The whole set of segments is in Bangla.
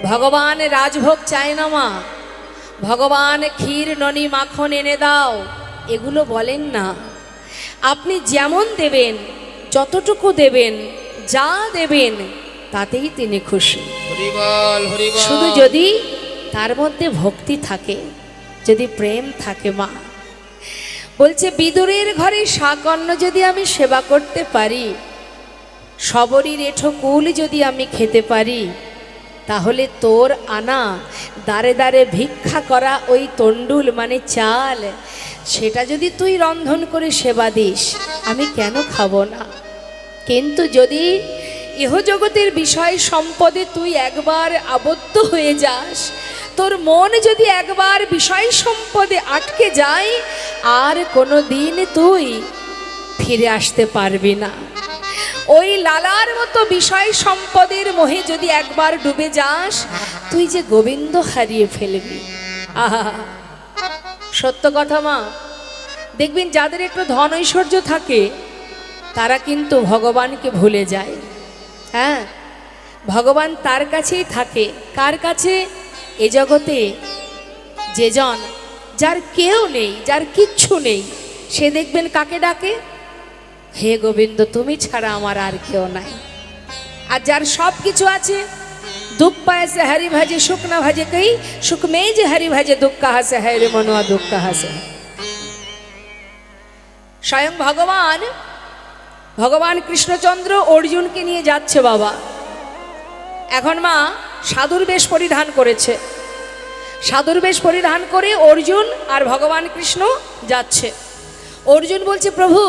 ভগবান রাজভোগ চায় না মা, ভগবান ক্ষীর ননি মাখন এনে দাও, এগুলো বলেন না। আপনি যেমন দেবেন, যতটুকু দেবেন, যা দেবেন তাতেই তিনি খুশি। হরি বল, হরি বল। শুধু যদি তার মধ্যে ভক্তি থাকে, যদি প্রেম থাকে। মা বলছে বিদুরের ঘরে শাকন্ন যদি আমি সেবা করতে পারি, সবরই রেঠো কুল যদি আমি খেতে পারি, তাহলে তোর আনা দাঁড়ে দাঁড়ে ভিক্ষা করা ওই তণ্ডুল মানে চাল, সেটা যদি তুই রন্ধন করে সেবা দিস, আমি কেন খাবো না? কিন্তু যদি ইহজগতের বিষয় সম্পদে তুই একবার আবদ্ধ হয়ে যাস, তোর মন যদি একবার বিষয় সম্পদে আটকে যায়, আর কোনো দিন তুই ফিরে আসতে পারবি না। ওই লালার মতো বিষয় সম্পদের মোহে যদি একবার ডুবে যাস, তুই যে গোবিন্দ হারিয়ে ফেলবি। আহা, সত্য কথা মা। দেখবেন যাদের একটু ধন ঐশ্বর্য থাকে, তারা কিন্তু ভগবানকে ভুলে যায়। হ্যাঁ, ভগবান তার কাছেই থাকে। কার কাছে? এ জগতে যেজন যার কেউ নেই, যার কিচ্ছু নেই, সে দেখবেন কাকে ডাকে? হে গোবিন্দ, তুমি ছাড়া আমার আর কেউ নাই। আর যার সব কিছু আছে, দুঃখ পায় সে হরি ভাজে, সুখ না ভাজে কই, সুখ মেয়ে যে হরি ভাজে, দুঃখ কাহা সে হ্যায় রে মনোয়া, দুঃখ কাহা সে। স্বয়ং ভগবান কৃষ্ণচন্দ্র অর্জুনকে নিয়ে যাচ্ছে বাবা। এখন মা সাধুর বেশ পরিধান করেছে। সাধুর বেশ পরিধান করে অর্জুন আর ভগবান কৃষ্ণ যাচ্ছে। অর্জুন বলছে, প্রভু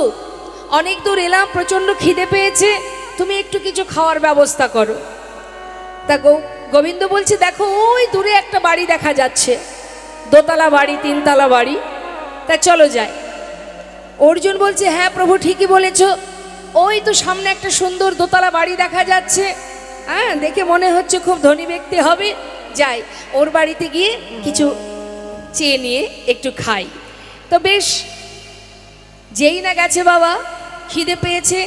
অনেক দূর এলাম, প্রচণ্ড খিদে পেয়েছে, তুমি একটু কিছু খাওয়ার ব্যবস্থা করো। তা গোবিন্দ বলছে, দেখো ওই দূরে একটা বাড়ি দেখা যাচ্ছে, দোতলা বাড়ি, তিনতলা বাড়ি, তা চলো যাই। অর্জুন বলছে, হ্যাঁ প্রভু ঠিকই বলেছ, ওই তো সামনে একটা সুন্দর দোতলা বাড়ি দেখা যাচ্ছে, হ্যাঁ দেখে মনে হচ্ছে খুব ধনী ব্যক্তি হবে, যাই ওর বাড়িতে গিয়ে কিছু চেয়ে নিয়ে একটু খাই। তো বেশ, যেই না গেছে বাবা, খিদে পেয়েছে,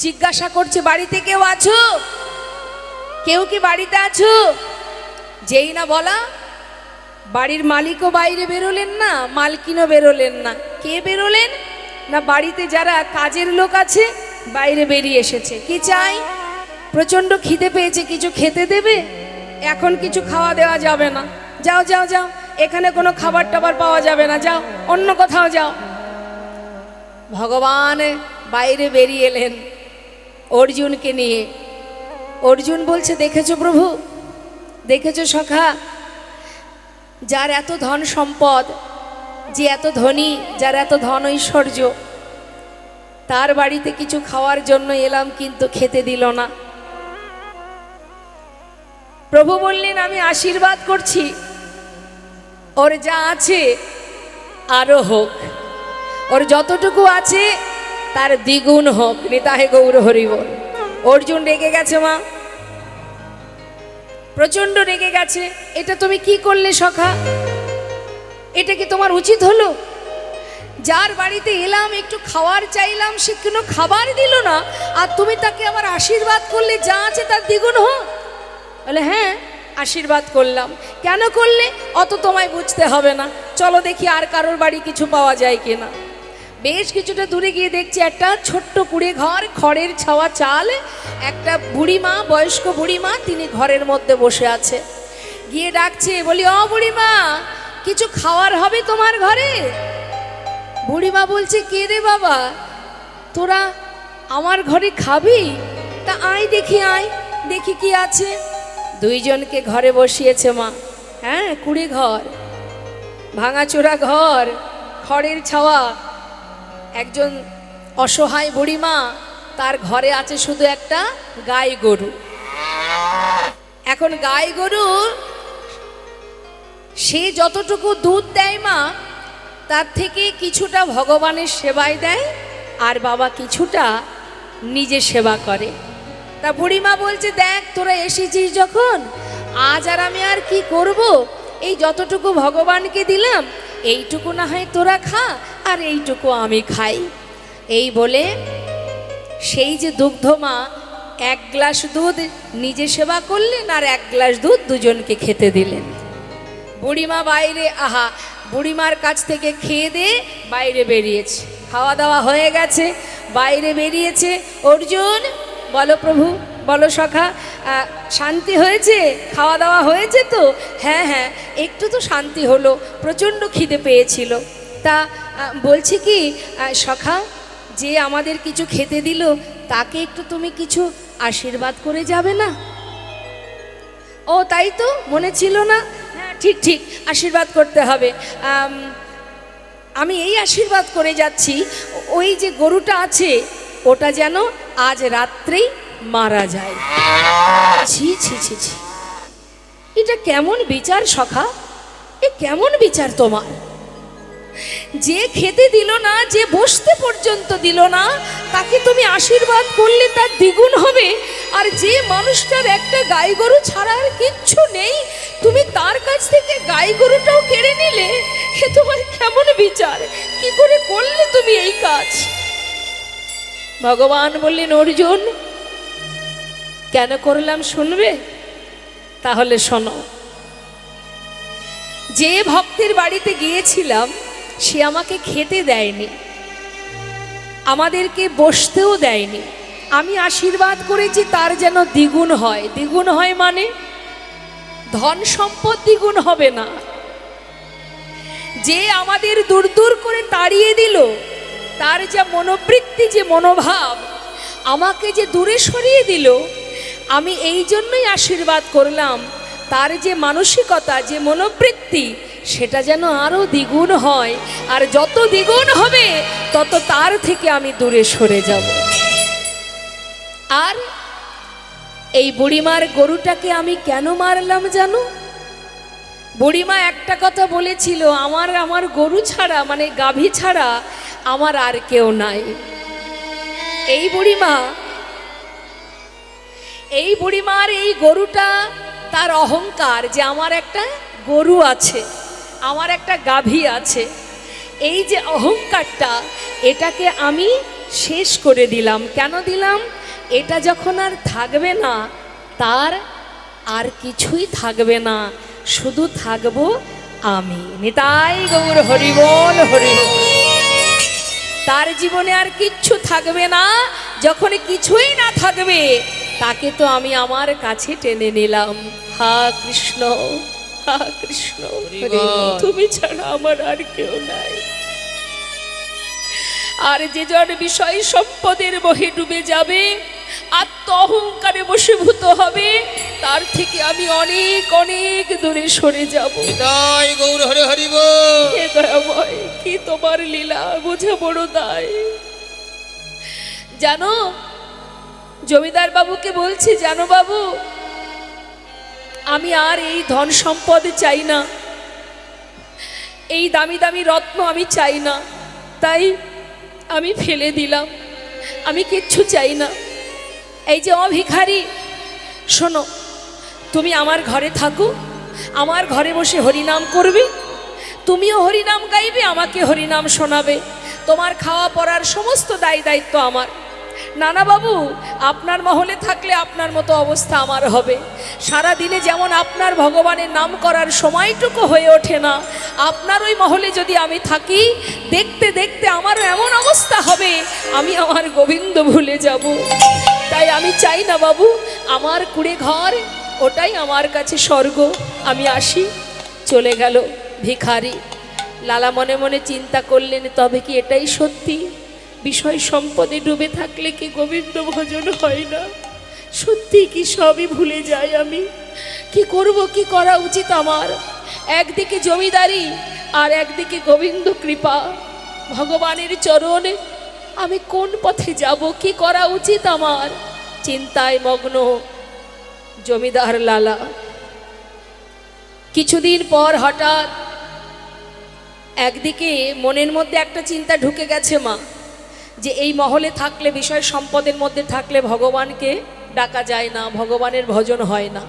জিজ্ঞাসা করছে, বাড়িতে কেউ আছো? কেউ কি বাড়িতে আছো? যেই না বলা, বাড়ির মালিকও বাইরে বেরোলেন না, মালকিনও বেরোলেন না। কে বেরোলেন না? বাড়িতে যারা কাজের লোক আছে বাইরে বেরিয়ে এসেছে। কি চাই? প্রচণ্ড খিদে পেয়েছে, কিছু খেতে দেবে? এখন কিছু খাওয়া দেওয়া যাবে না, যাও যাও যাও, এখানে কোনো খাবার টাবার পাওয়া যাবে না, যাও অন্য কোথাও যাও। ভগবান বাইরে বেরিয়ে এলেন অর্জুনকে নিয়ে। অর্জুন বলছে, দেখেছো প্রভু, দেখেছো সখা, যার এত ধন সম্পদ, যে এত ধনী, যার এত ধন ঐশ্বর্য, তার বাড়িতে কিছু খাওয়ার জন্য এলাম, কিন্তু খেতে দিল না। প্রভু বললেন, আমি আশীর্বাদ করছি, ওর যা আছে আরো হোক, ওর যতটুকু আছে তার দ্বিগুণ হোক। নিতাই গৌর হরি বল। অর্জুন রেগে গেছে মা, প্রচন্ড রেগে গেছে। এটা তুমি কি করলে সখা? এটা কি তোমার উচিত হলো? যার বাড়িতে এলাম, একটু খাওয়ার চাইলাম, সে কোনো খাবার দিল না, আর তুমি তাকে আবার আশীর্বাদ করলে যা আছে তার দ্বিগুণ হোক। বলে, হ্যাঁ আশীর্বাদ করলাম। কেন করলে? অত তোমায় বুঝতে হবে না, চলো দেখি আর কারোর বাড়ি কিছু পাওয়া যায় কিনা। বেশ কিছুটা দূরে গিয়ে দেখছি একটা ছোট্ট কুড়ে ঘর, খড়ের ছাওয়া চাল, একটা বুড়িমা, বয়স্ক বুড়িমা, তিনি ঘরের মধ্যে বসে আছে। গিয়ে ডাকছে, বলি, ও বুড়িমা, কিছু খাওয়ার হবে তোমার ঘরে? বুড়িমা বলছে, কে রে বাবা, তোরা আমার ঘরে খাবি? তা আয় দেখি, আয় দেখি কি আছে। দুইজনকে ঘরে বসিয়েছে মা। হ্যাঁ, কুড়ে ঘর, ভাঙাচোরা ঘর, খড়ের ছাওয়া। একজন অসহায় বুড়িমা, তার ঘরে আছে শুধু একটা গাই গরু। এখন গাই গরু সে যতটুকু দুধ দেয় মা, তার থেকে কিছুটা ভগবানের সেবায় দেয়, আর বাবা কিছুটা নিজে সেবা করে। তা বুড়িমা বলছে, দেখ তোরা এসেছিস যখন, আজ আর আমি আর কি করব, এই যতটুকু ভগবানকে দিলাম, এইটুকু না হয় তোরা খা, আর এইটুকু আমি খাই। এই বলে সেই যে দুগ্ধ মা এক গ্লাস দুধ নিজে সেবা করলেন আর এক গ্লাস দুধ দুজনকে খেতে দিলেন। বুড়িমা বাইরে, আহা, বুড়িমার কাছ থেকে খেয়ে দিয়ে বাইরে বেরিয়েছে, খাওয়া দাওয়া হয়ে গেছে, বাইরে বেরিয়েছে। অর্জুন, বলো প্রভু, বলো সখা, শান্তি হয়েছে? খাওয়া দাওয়া হয়েছে তো? হ্যাঁ হ্যাঁ, একটু তো শান্তি হলো, প্রচণ্ড খিদে পেয়েছিল। তা বলছি কি সখা, যে আমাদের কিছু খেতে দিল তাকে একটু তুমি কিছু আশীর্বাদ করে যাবে না? ও তাই তো, মনে ছিল না? হ্যাঁ ঠিক ঠিক, আশীর্বাদ করতে হবে। আমি এই আশীর্বাদ করে যাচ্ছি, ওই যে গরুটা আছে ওটা যেন আজ রাত্রেই মারা যায়। ছি ছি ছি ছি, এটা কেমন বিচার সখা? এ কেমন বিচার তোমার? যে খেতে দিল না, যে বসতে পর্যন্ত দিল না, তাকে তুমি আশীর্বাদ করলে তার দ্বিগুণ হবে। আর যে মানুষটার একটা গাই গরু ছাড়া আর কিচ্ছু নেই, তুমি তার কাছ থেকে গাই গরুটাও কেড়ে নিলে। এ তোমার কেমন বিচার? কি করে করলে তুমি এই কাজ? ভগবান বললেন, অর্জুন কেন করলাম শুনবে? তাহলে শোনো। যে ভক্তের বাড়িতে গিয়েছিলাম সে আমাকে খেতে দেয়নি, আমাদেরকে বসতেও দেয়নি। আমি আশীর্বাদ করেছি তার যেন দ্বিগুণ হয়। দ্বিগুণ হয় মানে ধন সম্পদ দ্বিগুণ হবে না। যে আমাদের দূর দূর করে তাড়িয়ে দিল, তার যা মনোবৃত্তি, যে মনোভাব, আমাকে যে দূরে সরিয়ে দিল, আমি এই জন্যই আশীর্বাদ করলাম তার যে মানসিকতা, যে মনোবৃত্তি, সেটা যেন আরও দ্বিগুণ হয়। আর যত দ্বিগুণ হবে তত তার থেকে আমি দূরে সরে যাব। আর এই বুড়িমার গরুটাকে আমি কেন মারলাম জানো? বুড়িমা একটা কথা বলেছিল, আমার গরু ছাড়া, মানে গাভী ছাড়া আমার আর কেউ নাই। এই বুড়িমার এই গরুটা, তার অহংকার যে আমার একটা গরু আছে, আমার একটা গাভী আছে, এই যে অহংকারটা, এটাকে আমি শেষ করে দিলাম। কেন দিলাম? এটা যখন আর থাকবে না, তার আর কিছুই থাকবে না, শুধু থাকবো আমি। নিতাই গৌর হরিবোল হরিবোল। তার জীবনে আর কিচ্ছু থাকবে না। যখন কিছুই না থাকবে, তাকে তো আমি আমার কাছে টেনে নিলাম। হা কৃষ্ণ, হা কৃষ্ণ, তুমি ছাড়া আমার আর কেউ নাই। আর যে জন বিষয় সম্পদের মোহে ডুবে যাবে, আত্ম অহংকারে বশীভূত হবে, তার থেকে আমি অনেক অনেক দূরে সরে যাব। নিতাই গৌর হরি হরি বল। হে দয়াময়, কি তোমার লীলা, বুঝে বড় দায়। জানো, জমিদার বাবুকে বলছি, জানো বাবু, আমি আর এই ধন সম্পদ চাই না, এই দামি দামি রত্ন আমি চাই না, তাই আমি ফেলে দিলাম, আমি কিচ্ছু চাই না। এই যে ভিখারি, শোনো, তুমি আমার ঘরে থাকো, আমার ঘরে বসে হরিনাম করবে, তুমিও হরিনাম গাইবে, আমাকে হরিনাম শোনাবে, তোমার খাওয়া পড়ার সমস্ত দায় দায়িত্ব আমার। নানা বাবু, আপনার মহলে থাকলে আপনার মতো অবস্থা আমার হবে। সারা দিনে যেমন আপনার ভগবানের নাম করার সময়টুকু হয়ে ওঠে না, আপনার ওই মহলে যদি আমি থাকি, দেখতে দেখতে আমারও এমন অবস্থা হবে, আমি আমার গোবিন্দ ভুলে যাব। তাই আমি চাই না বাবু, আমার কুড়ে ঘর, ওটাই আমার কাছে স্বর্গ। আমি আসি। চলে গেল ভিখারি। লালা মনে মনে চিন্তা করলেন, তবে কি এটাই সত্যি? বিষয় সম্পদে ডুবে থাকলে কি গোবিন্দ ভজন হয় না? সত্যি কি সবই ভুলে যাই আমি? কি করব, কি করা উচিত আমার? একদিকে জমিদারি আর একদিকে গোবিন্দ কৃপা, ভগবানের চরণে আমি কোন পথে যাব, কি করা উচিত আমার? চিন্তায় মগ্ন জমিদার লালা। কিছুদিন পর হঠাৎ একদিকে মনের মধ্যে একটা চিন্তা ঢুকে গেছে মা, যে এই মহলে থাকলে, বিষয় সম্পদের মধ্যে থাকলে ভগবানকে ডাকা যায় না, ভগবানের ভজন হয় না।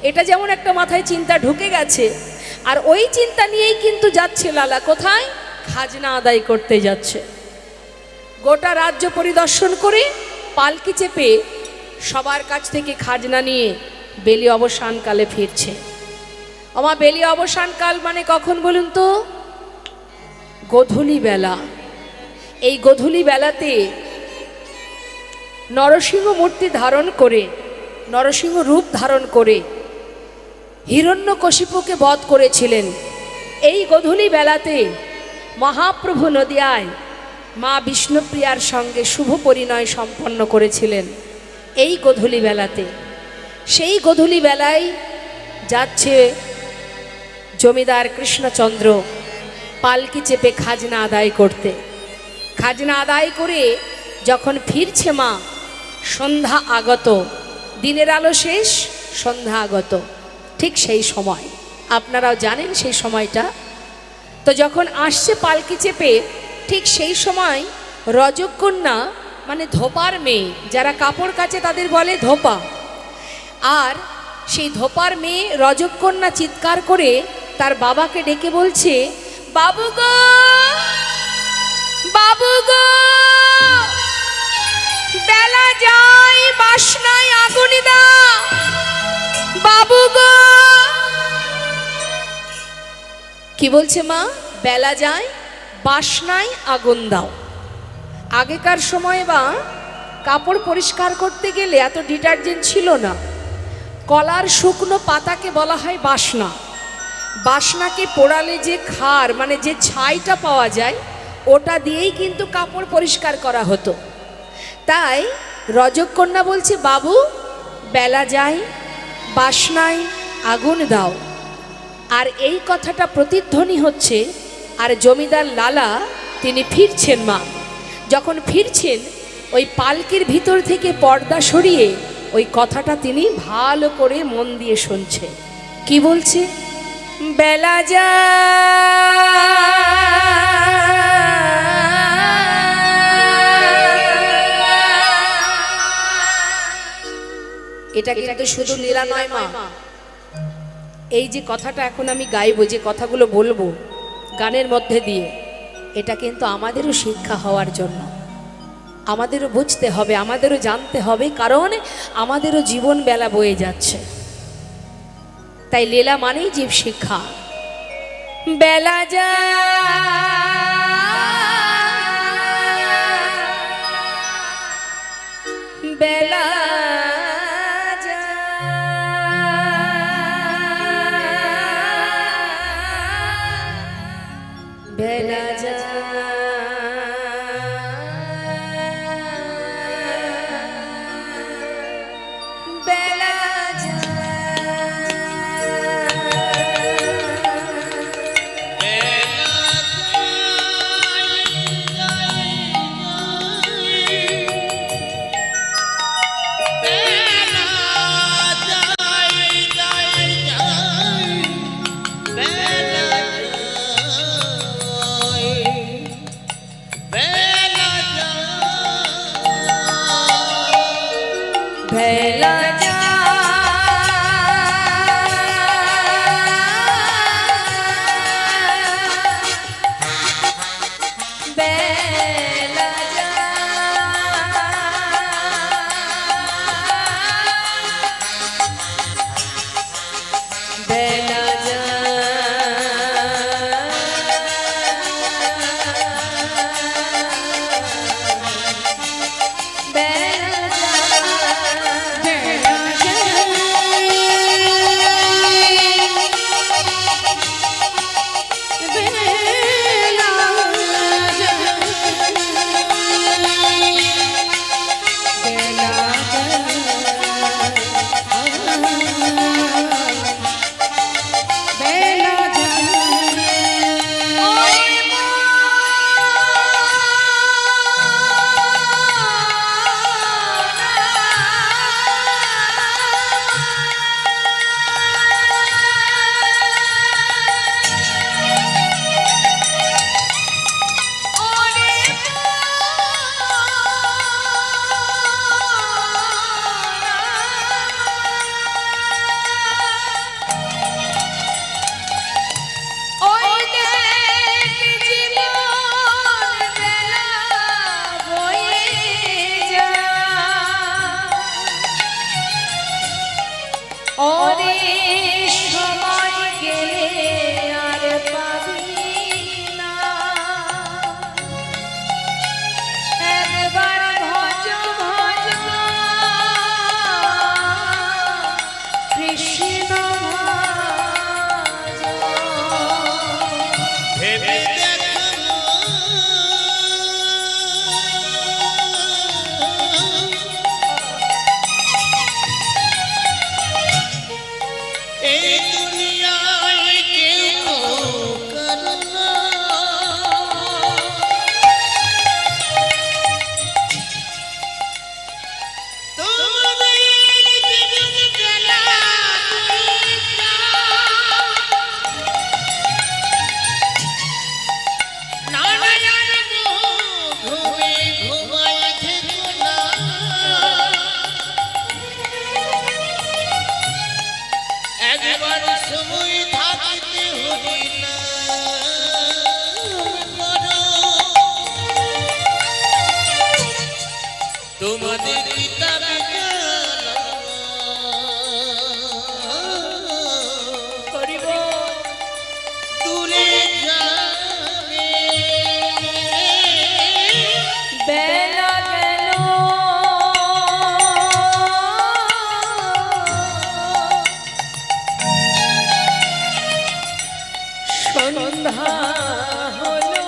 এটা যেমন একটা মাথায় চিন্তা ঢুকে গেছে। আর ওই চিন্তা নিয়েই কিন্তু যাচ্ছে লালা। কোথায়? খাজনা আদায় করতে যাচ্ছে। গোটা রাজ্য পরিদর্শন করে পালকি চেপে সবার কাছ থেকে খাজনা নিয়ে বেলি অবসানকালে ফিরছে। আমার বেলি অবসানকাল মানে কখন বলুন তো? গোধূলি বেলা। এই গোধূলি বেলাতে নরসিংহ মূর্তি ধারণ করে, নরসিংহ রূপ ধারণ করে হিরণ্যকশিপুকে বধ করেছিলেন। এই গোধূলি বেলাতে মহাপ্রভু নদিয়ায় মা বিষ্ণুপ্রিয়ার সঙ্গে শুভ পরিণয় সম্পন্ন করেছিলেন। এই গোধূলি বেলাতে, সেই গোধূলি বেলায় যাচ্ছে জমিদার কৃষ্ণচন্দ্র পালকি চেপে খাজনা আদায় করতে। খাজনা আদায় করে যখন ফিরছে মা, সন্ধ্যা আগত, দিনের আলো শেষ, সন্ধ্যা আগত। ঠিক সেই সময়, আপনারাও জানেন সেই সময়টা। তো যখন আসছে পালকি চেপে, ঠিক সেই সময় রজকন্যা মানে ধোপার মেয়ে, যারা কাপড় কাচে তাদের বলে ধোপা, আর সেই ধোপার মেয়ে রজকন্যা চিৎকার করে তার বাবাকে ডেকে বলছে, বাবু গো, বাবু গো, বেলা যায়, বাসনায় আগুন দাও, বাবু গো। কি বলছে মা? বেলা যায়, বাসনায় আগুন দাও। আগেকার সময় বা কাপড় পরিষ্কার করতে গেলে এত ডিটারজেন্ট ছিল না। কলার শুকনো পাতাকে বলা হয় বাসনা। বাসনাকে পোড়ালে যে খার মানে যে ছাইটা পাওয়া যায়, ওটা দিয়েই কিন্তু কাপড় পরিষ্কার করা হতো। তাই রজকন্যা বলছে, বাবু বেলা যায়, বাসনায় আগুন দাও। আর এই কথাটা প্রতিধ্বনি হচ্ছে। আর জমিদার লালা তিনি ফিরছেন। মা যখন ফিরছেন, ওই পালকির ভিতর থেকে পর্দা সরিয়ে ওই কথাটা তিনি ভালো করে মন দিয়ে শুনছে। কি বলছে? বেলা এটা কিন্তু শুধু লীলা নয় মা। এই যে কথাটা এখন আমি গাইবো, যে কথাগুলো বলবো গানের মধ্যে দিয়ে, এটা কিন্তু আমাদেরও শিক্ষা হওয়ার জন্য। আমাদেরও বুঝতে হবে, আমাদেরও জানতে হবে, কারণ আমাদেরও জীবন বেলা বয়ে যাচ্ছে। তাই লীলা মানেই জীব শিক্ষা। বেলা যায়, বেলা বেলা বেলা দুনিয়ায় কেউ কারো না। তোমাদের জীবন বেলা একবার সময় থাকতে হবি না তোমাদের কিতাবে দূরে যাবে বেলা গেল সন্ধ্যা হলো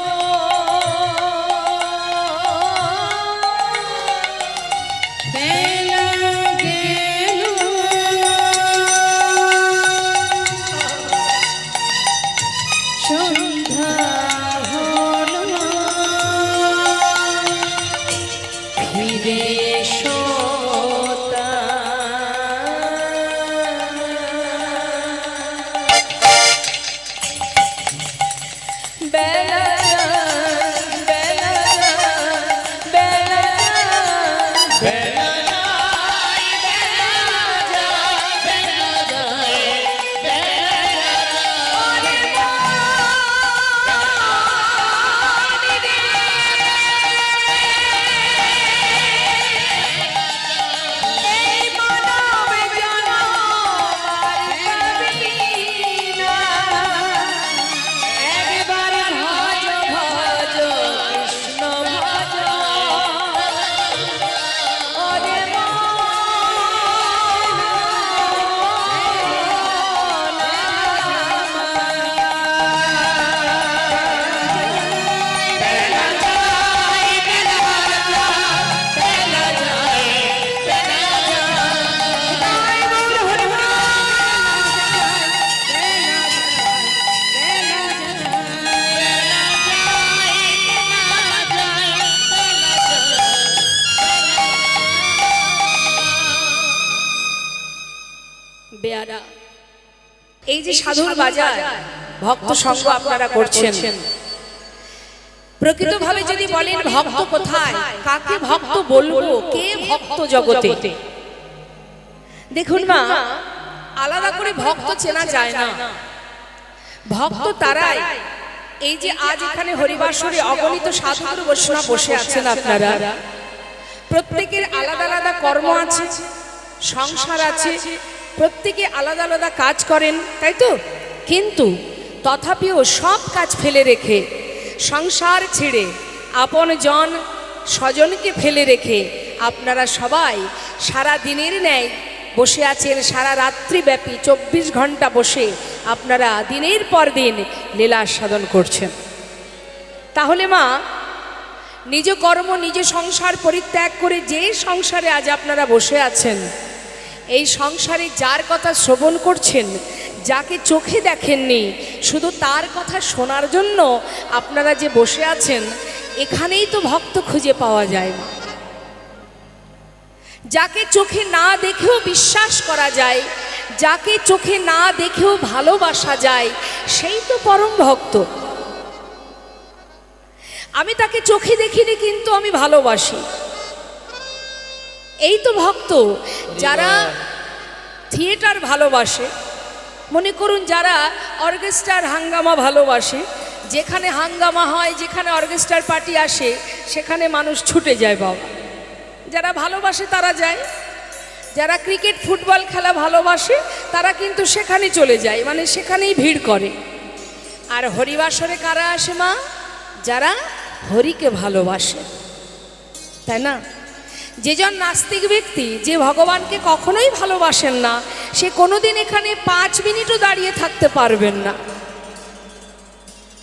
বেলা গেল সন্ধ্যা হলো ফিরে এসো বেলা বেলা বেলা বেলা বেয়ারা এই যে সাধুর বাজার ভক্ত সঙ্গ আপনারা করছেন, প্রকৃতভাবে যদি বলেন ভক্ত কোথায়, কাকে ভক্ত বলবো, কে ভক্ত জগতে? দেখুন মা, আলাদা করে ভক্ত চেনা যায় না। ভক্ত তারাই, এই যে আজ এখানে হরিবাসরে অগণিত সাধুগুরু বৈষ্ণব বসে আছেন, আপনারা প্রত্যেকের আলাদা আলাদা কর্ম আছে, সংসার আছে, প্রত্যেকে আলাদা আলাদা কাজ করেন, তাই তো? কিন্তু তথাপিও সব কাজ ফেলে রেখে, সংসার ছেড়ে, আপন জন স্বজনকে ফেলে রেখে আপনারা সবাই সারা দিনের ন্যায় বসে আছেন, সারা রাত্রিব্যাপী 24 ঘন্টা বসে আপনারা দিনের পর দিন লীলা সাধন করছেন। তাহলে মা, নিজ কর্ম নিজ সংসার পরিত্যাগ করে যে সংসারে আজ আপনারা বসে আছেন, এই সংসারে যার কথা শ্রবণ করছেন, যাকে চোখে দেখেননি, শুধু তার কথা শোনার জন্য আপনারা যে বসে আছেন, এখানেই তো ভক্ত খুঁজে পাওয়া যায় না। যাকে চোখে না দেখেও বিশ্বাস করা যায়, যাকে চোখে না দেখেও ভালোবাসা যায়, সেই তো পরম ভক্ত। আমি তাকে চোখে দেখিনি, কিন্তু আমি ভালোবাসি, এই তো ভক্ত। যারা থিয়েটার ভালোবাসে, মনে করুন যারা অর্কেস্ট্রার হাঙ্গামা ভালোবাসে, যেখানে হাঙ্গামা হয়, যেখানে অর্কেস্ট্রার পার্টি আসে, সেখানে মানুষ ছুটে যায় বাবা। যারা ভালোবাসে তারা যায়, যারা ক্রিকেট ফুটবল খেলা ভালোবাসে তারা কিন্তু সেখানে চলে যায়, মানে সেখানেই ভিড় করে। আর হরিবাসরে কারা আসে মা? যারা হরিকে ভালোবাসে, তাই না? যেজন নাস্তিক ব্যক্তি, যে ভগবানকে কখনোই ভালোবাসেন না, সে কোনোদিন এখানে 5 মিনিটও দাঁড়িয়ে থাকতে পারবেন না,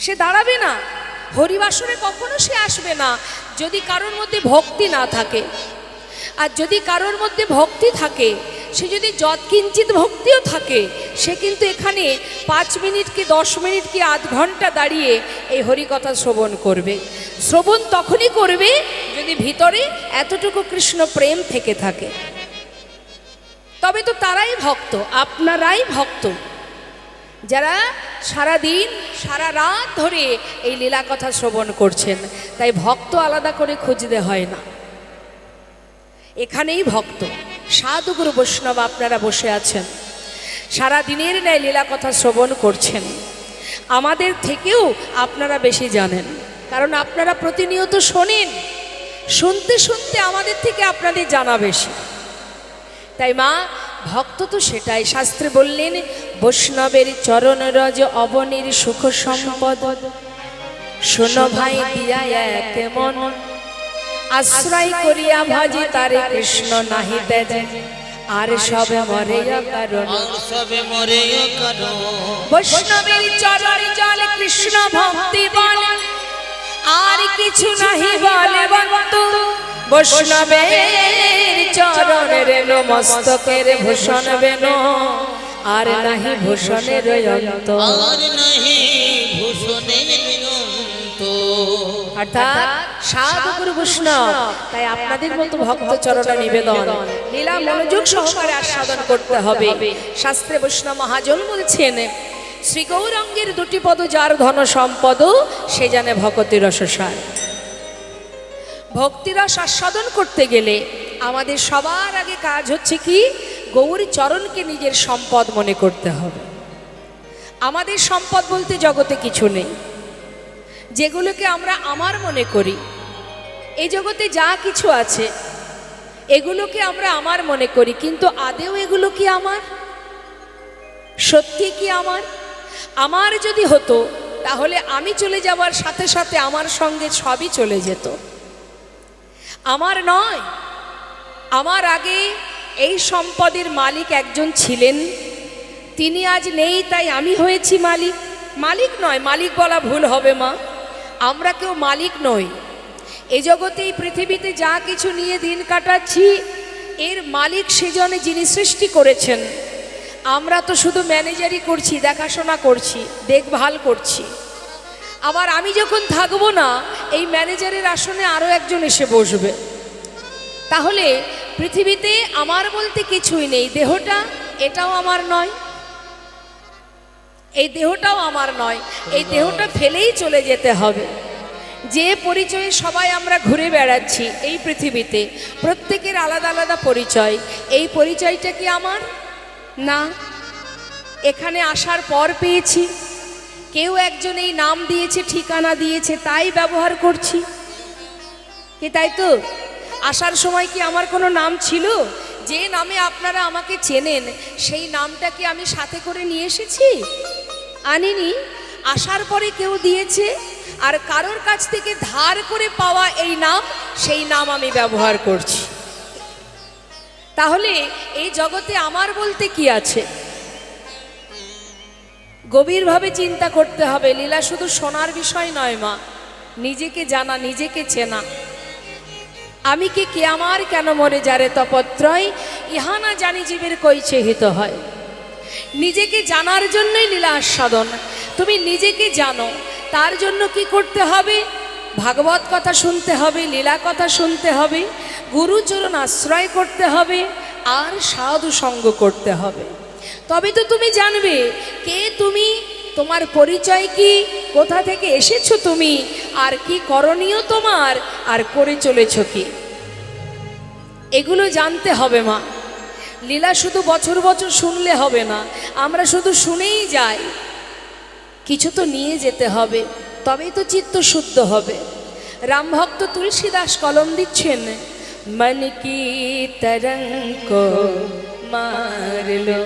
সে দাঁড়াবে না, হরিবাসরে কখনো সে আসবে না, যদি কারোর মধ্যে ভক্তি না থাকে। আর যদি কারোর মধ্যে ভক্তি থাকে, সে যদি যৎকিঞ্চিত ভক্তিও থাকে, সে কিন্তু এখানে 5 মিনিট কি 10 মিনিট কি আধ ঘন্টা দাঁড়িয়ে এই হরিকথা শ্রবণ করবে। শ্রবণ তখনই করবে যদি ভিতরে এতটুকু কৃষ্ণ প্রেম থেকে থাকে। তবে তো তারাই ভক্ত, আপনারাই ভক্ত, যারা সারা দিন সারা রাত ধরে এই লীলা কথা শ্রবণ করছেন। তাই ভক্ত আলাদা করে খুঁজতে হয় না, এখানেই ভক্ত। সাধুগুরু বৈষ্ণব আপনারা বসে আছেন, সারা দিনের ন্যায় লীলা কথা শ্রবণ করছেন। আমাদের থেকেও আপনারা বেশি জানেন, কারণ আপনারা প্রতিনিয়ত শোনেন। শুনতে শুনতে আমাদের থেকে আপনাদের জানা বেশি। তাই মা, ভক্ত তো সেটাই। শাস্ত্রে বললেন, বৈষ্ণবের চরণ রজ অবনীর সুখ সম্পদ, শোনো ভাই দিয়া এক মন, আশ্রয় করিয়া ভজি তারে কৃষ্ণ নাহি তেজে, আর সবে মরে কারণ, বৈষ্ণবের চরণ জল কৃষ্ণ ভক্তি বল, আর কিছু নাহি বলে বন্ধু। বৈষ্ণবের চরণ রেণু মস্তকের ভূষণ বেন, আর নাহি ভূষণের অন্ত, অর্থাৎ সাধুগুরু বৈষ্ণব। তাই আপনাদের মতো ভক্ত চরণে নিবেদন, লীলা মনোযোগ সহকারে আস্বাদন করতে হবে। শাস্ত্রে বৈষ্ণব মহাজন বলছেন, শ্রী গৌরাঙ্গের 2টি পদ যার ধন সম্পদ, সে জানে ভক্তি রসসার। ভক্তিরস আস্বাদন করতে গেলে আমাদের সবার আগে কাজ হচ্ছে কি, গৌরী চরণকে নিজের সম্পদ মনে করতে হবে। আমাদের সম্পদ বলতে জগতে কিছু নেই, যেগুলোকে আমরা আমার মনে করি। এই জগতে যা কিছু আছে এগুলোকে আমরা আমার মনে করি, কিন্তু আদেও এগুলো কি আমার? সত্যি কি আমার? আমার যদি হতো তাহলে আমি চলে যাওয়ার সাথে সাথে আমার সঙ্গে সবই চলে যেত। আমার নয়, আমার আগে এই সম্পদের মালিক একজন ছিলেন, তিনি আজ নেই, তাই আমি হয়েছি মালিক। মালিক নয়, মালিক বলা ভুল হবে মা, আমরা কেউ মালিক নই। এই জগতে এই পৃথিবীতে যা কিছু নিয়ে দিন কাটাচ্ছি, এর মালিক সেজনে যিনি সৃষ্টি করেছেন। আমরা তো শুধু ম্যানেজারই করছি, দেখাশোনা করছি, দেখভাল করছি। আবার আমি যখন থাকবো না, এই ম্যানেজারের আসনে আরও একজন এসে বসবে। তাহলে পৃথিবীতে আমার বলতে কিছুই নেই। দেহটা, এটাও আমার নয়, এই দেহটাও আমার নয়, এই দেহটা ফেলেই চলে যেতে হবে। যে পরিচয়ে সবাই আমরা ঘুরে বেড়াচ্ছি এই পৃথিবীতে, প্রত্যেকের আলাদা আলাদা পরিচয়। এই পরিচয়টা কি আমার? না, এখানে আসার পর পেয়েছি। কেউ একজন এই নাম দিয়েছে, ঠিকানা দিয়েছে, তাই ব্যবহার করছি কি? তাই তো। আসার সময় কি আমার কোনো নাম ছিল? যে নামে আপনারা আমাকে চেনেন, সেই নামটা কি আমি সাথে করে নিয়ে এসেছি? আনিনি। আসার পরে কেউ দিয়েছে, আর কারোর কাছ থেকে ধার করে পাওয়া এই নাম, সেই নাম আমি ব্যবহার করছি। তাহলে এই জগতে আমার বলতে কি আছে? গভীরভাবে চিন্তা করতে হবে। লীলা শুধু শোনার বিষয় নয় মা, নিজেকে জানা, নিজেকে চেনা। আমি কে আমার কেন মরে যারে তপত্রয়, ইহা না জানি জীবের কইছে হিত হয়। নিজেকে জানার জন্যই লীলা আস্বাদন। তুমি নিজেকে জানো, তার জন্য কি করতে হবে? ভাগবত কথা শুনতে হবে, লীলা কথা শুনতে হবে, গুরুচরণ আশ্রয় করতে হবে, আর সাধু সঙ্গ করতে হবে। তবে তো তুমি জানবে কে তুমি, তোমার পরিচয় কি, কোথা থেকে এসেছো তুমি, আর কি করণীয় তোমার, আর করে চলেছ কি। এগুলো জানতে হবে মা। লীলা শুধু বছর বছর শুনলে হবে না, আমরা শুধু শুনেই যাই। কিছু তো নিয়ে যেতে হবে, তবেই তো চিত্ত শুদ্ধ হবে। রামভক্ত তুলসীদাস কলম দিচ্ছেন, মন কি तरंग को मार लो,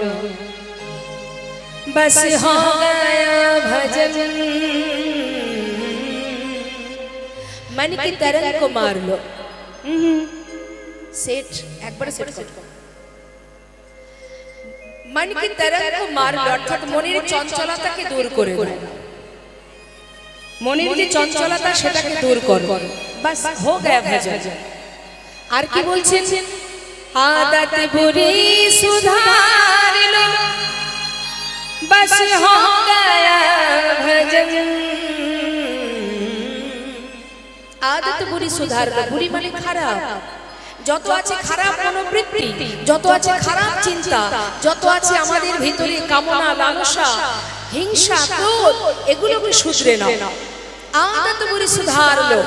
बस हो गया भजन। मन की तरंग को मार लो। सेठ एक बार सेट करो। मन की तरंग को मार लो, अर्थात মনের চঞ্চলতাকে দূর করে দাও। মনের যে চঞ্চলতা সেটাকে দূর করো, বাস হো গয়া ভজন। আর কি বলছেন? आदत बुरी सुधार लो बस हो गया भजन आदत बुरी सुधार लो बुरी माने খারাপ যত আছে খারাপ মনোবৃত্তি যত আছে খারাপ চিন্তা যত আছে আমাদের ভিতরে কামনা লালসা হিংসা ক্রোধ এগুলোকে শুধরে নাও আদত বুরি সুধার লো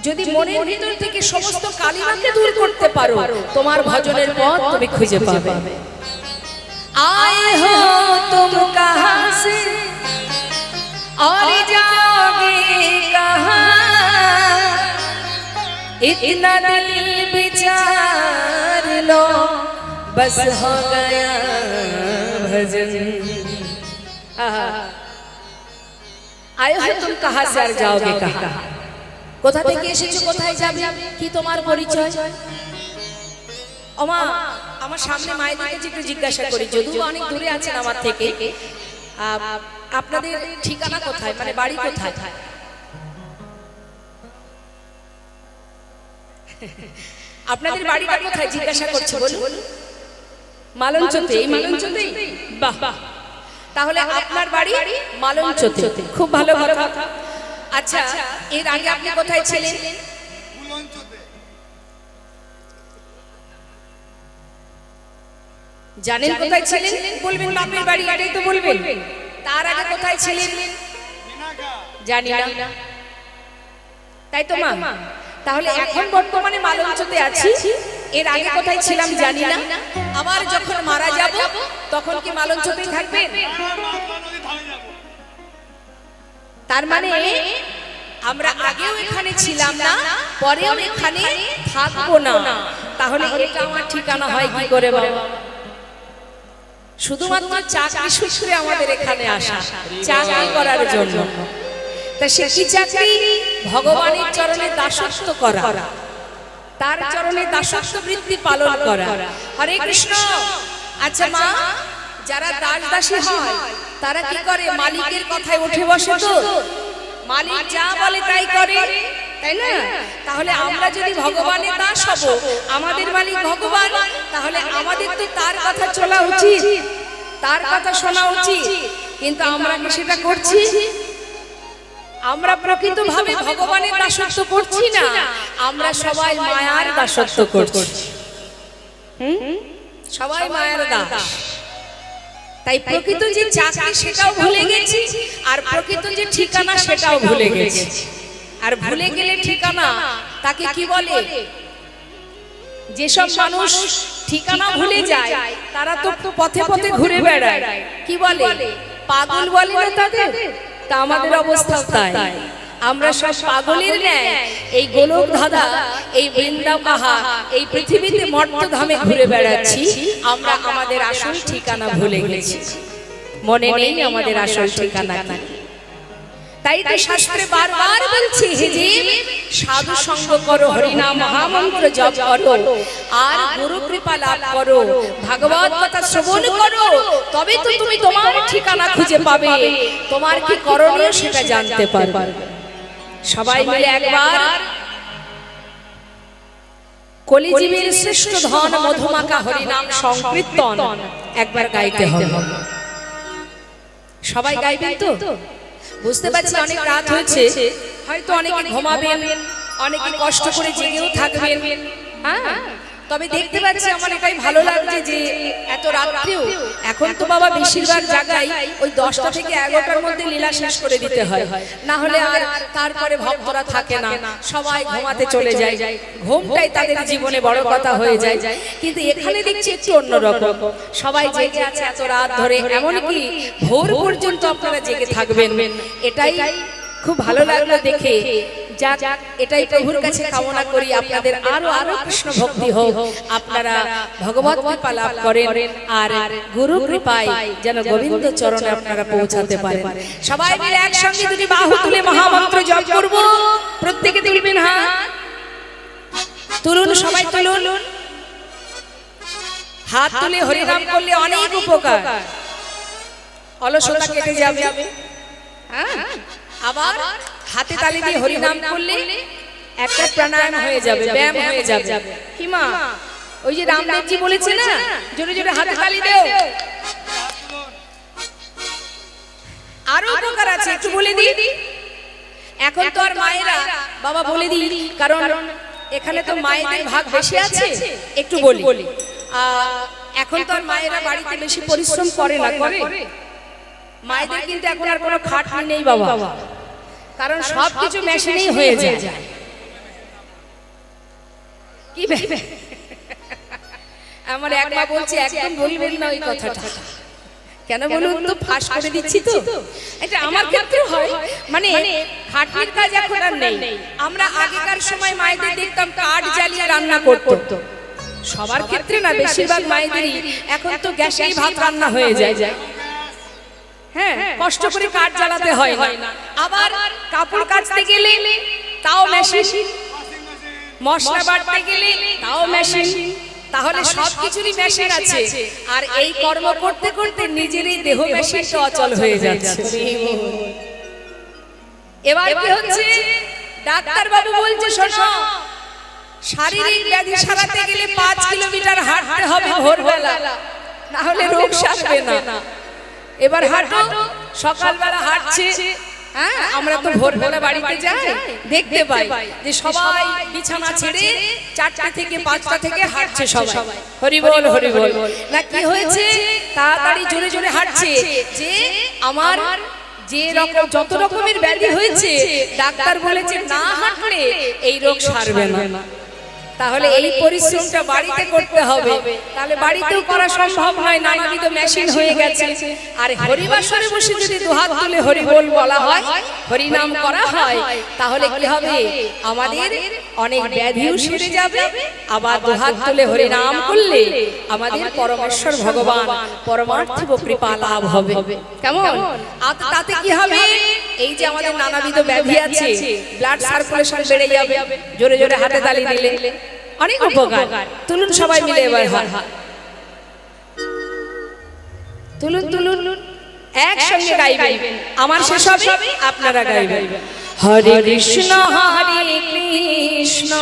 যদি মনের ভিতর থেকে সমস্ত কালিমাকে দূর করতে পারো তোমার ভজনের পথ তুমি খুঁজে পাবে आए हो तुम कहां से और जाओगे कहां इतना दिल विचार लो बस हो गया भजन आए हो तुम कहां से और जाओगे कहां কোথা থেকে এসেছো কোথায় যাবে কি তোমার পরিচয় ওমা আমার সামনে মায়েদেরকে একটু জিজ্ঞাসা করি যদিও অনেক দূরে আছেন আমার থেকে আপনাদের ঠিকানা কোথায় মানে বাড়ি কোথায় আপনাদের বাড়িটা কোথায় জিজ্ঞাসা করছে বলুন মালঞ্চতে এই মালঞ্চতেই বাহ তাহলে আপনার বাড়ি মালঞ্চতে খুব ভালো কথা আচ্ছা এর আগে আপনি কোথায় ছিলেন জানেন কোথায় ছিলেন বলবেন বাপের বাড়ি এটাই তো বলবেন তার আগে কোথায় ছিলেন জানি না তাই তো মা তাহলে এখন বর্তমানে মালঞ্চতে আছি এর আগে কোথায় ছিলাম জানি না আবার যখন মারা যাব তখন কি মালঞ্চতেই থাকবেন তার মানে আমরা আগেও এখানে ছিলাম না পরেও এখানে থাকবো না তাহলে এটা আমার ঠিকানা হয় কি করে বাবা শুধুমাত্র চাকরি সূত্রে আমাদের এখানে আসা চাকরি করার জন্য তা সে কি চাকরি ভগবানের চরণে দাসত্ব করা তার চরণে দাসত্ব বৃত্তি পালন করা হরে কৃষ্ণ আচ্ছা মা যারা দাস দাসী হয় তারা কি করে মালিকের কথায় উঠে বসে তো মালিক যা বলে তাই করে তাই না তাহলে আমরা যদি ভগবানের দাস হব আমাদের মালিক ভগবান তাহলে আমাদের তো তার কথা চলা উচিত তার কথা শোনা উচিত কিন্তু আমরা কি সেটা করছি আমরা প্রকৃতভাবে ভগবানের দাসত্ব করছি না আমরা সবাই মায়ার দাসত্ব করছি সবাই মায়ার দাস তাই প্রকৃত যে চাকরি সেটাও ভুলে গেছি আর প্রকৃত যে ঠিকানা সেটাও ভুলে গেছি আর ভুলে গেলে ঠিকানা তাকে কি বলে যেসব মানুষ ঠিকানা ভুলে যায় তারা তো পথে পথে ঘুরে বেড়ায় কি বলে পাগল বলে না তাদের তা আমাদের অবস্থা তাই আমরা সব পাগলের ন্যায় এই গোলক ধাঁধা এই বৃন্দাবন এই পৃথিবীতে মর্তধামে ঘুরে বেড়াচ্ছি আমরা আমাদের আসল ঠিকানা ভুলে গেছি মনে নেই আমাদের আসল ঠিকানা কি তাই তো শাস্ত্রে বারবার বলছে হে জীব সাধু সঙ্গ করো হরি নাম মহামন্ত্র জপ করো আর গুরু কৃপা লাভ করো ভাগবত কথা শ্রবণ করো তবে তো তুমি তোমার ঠিকানা খুঁজে পাবে তোমার কি করণীয় সেটা জানতে পারবে সবাই মিলে একবার কলিজীবের শ্রেষ্ঠ ধন মধুমাখা হরি নাম সংকীর্তন একবার গাইতে হবে সবাই গাইবেন তো বুঝতে পারছি অনেক রাত হয়েছে হয়তো অনেকে ঘুমাবেন অনেকে কষ্ট করে জেগেও থাকবেন হ্যাঁ তবে দেখতে পাচ্ছি আমার এটাই ভালো লাগছে যে এত রাত্রেও এখন তো বাবা বেশিরভাগ জায়গায় ওই 10টা থেকে 11টার মধ্যে লীলা শেষ করে দিতে হয় না হলে আর তারপরে ভক্তরা থাকে না সবাই ঘুমাতে চলে যায় ঘুমটাই তাদের জীবনে বড় কথা হয়ে যায় কিন্তু এখানে দেখছি একটু অন্যরকম সবাই জেগে আছে এত রাত ধরে এমনকি ভোর পর্যন্ত আপনারা জেগে থাকবেন এটাই খুব ভালো লাগলো দেখে যাক এটাই প্রভুর কাছে কামনা করি আপনাদের আরো আরো কৃষ্ণ ভক্তি হোক আপনারা ভগবত কৃপা লাভ করেন আর গুরু কৃপায় যেন গোবিন্দ চরণে আপনারা পৌঁছাতে পারেন সবাই মিলে একসঙ্গে দুটি বাহু তুলে মহামন্ত্র জপ করব প্রত্যেকে তুলবেন হাত তুলুন সবাই তুলুন হাত তুলে হরি নাম করলে অনেক উপকার অলসতা কেটে যাবে হ্যাঁ আবার হাতে তালি দিয়ে হরি নাম করলে একটা প্রাণায়াম হয়ে যাবে, ব্যায়াম হয়ে যাবে। কি মা, ওই যে রামদেবজি বলেছে না, জোরে জোরে হাতে তালি দাও। আরো উপকার আছে, একটু বলে দিই। এখন তো আর মায়েরা, বাবা বলে দিই, কারণ এখানে তো মায়েদের ভাগ বেশি আছে, একটু বলি। এখন তো আর মায়েরা বাড়িতে বেশি পরিশ্রম করে না, করে মায়েদের কিন্তু এখন আর কোনো খাটনি নেই বাবা, কারণ সবকিছু মেশিনেই হয়ে যায়। কি ভেবে আমার এক মা বলছে, একদম বলবেন না ওই কথাটা। কেন বলুন তো, ফাঁস করে দিচ্ছি তো, এটা আমার ক্ষেত্রে হয়। মানে খাটনির কাজ এখন আর নেই। আমরা আগেকার সময় মায়েদের দেখতাম কাঠ জ্বালিয়ে রান্না করত, সবার ক্ষেত্রে না, বেশিরভাগ মায়েদেরই। এখন তো গ্যাসেই ভাত রান্না হয়ে যায়। হ্যাঁ, কষ্ট করে কাঠ জ্বালাতে হয় না। আবার কাপড় কাচতে গেলে তাও মেশিন, মশলা বাটতে গেলে তাও মেশিন। তাহলে সবকিছুরই মেশিন আছে, আর এই কর্ম করতে করতে নিজেরই দেহ মেশিনটা অচল হয়ে যাচ্ছে। এবার কি হচ্ছে, ডাক্তার বাবু বলছে, শোনো, শারীরিক ব্যাধি সারাতে গেলে 5 কিলোমিটার হাঁটতে হবে ভোরবেলা, না হলে রোগ সারবে না। এবার হাঁটো, সকালবেলা হাঁটছে। হ্যাঁ, আমরা তো ভোরবেলা বাড়িতে যাই, দেখতে পাই যে সবাই বিছানা ছেড়ে 4টা থেকে 5টা থেকে হাঁটছে সবাই। হরি বল, হরি বল। না কি হয়েছে, তাড়াতাড়ি জোরে জোরে হাঁটছে, যে আমার যে রকম যত রকমের ব্যাধি হয়েছে, ডাক্তার বলেছে না হাঁটলে এই রোগ সারবে না। তাহলে এই পরিশ্রমটা বাড়িতে করতে হবে, তাহলে বাড়িতেও করা সম্ভব নয়, নানাবিধ মেশিন হয়ে গেছে। আর হরিবাসরে বসে যদি দুহাত তুলে হরি বল বলা হয়, হরি নাম করা হয়, তাহলে কি হবে, আমাদের অনেক ব্যাধিও সেরে যাবে। আবার দুহাত তুলে হরি নাম করলে আমাদের পরমেশ্বর ভগবান পরমার্থিক কৃপা লাভ হবে। কেমন? তাতে কি হবে, এই যে আমাদের নানাবিধ ব্যাধি আছে, ব্লাড সার্কুলেশন বেড়ে যাবে। জোরে জোরে হাতে তালি দিলে অনেক উপকার। তুলুন সবাই মিলে এবার হাত, তুলুন তুলুন, একসঙ্গে গাইবেন। আমার শেষ হবে, আপনারা গাইবেন। হরে কৃষ্ণ হরে কৃষ্ণ,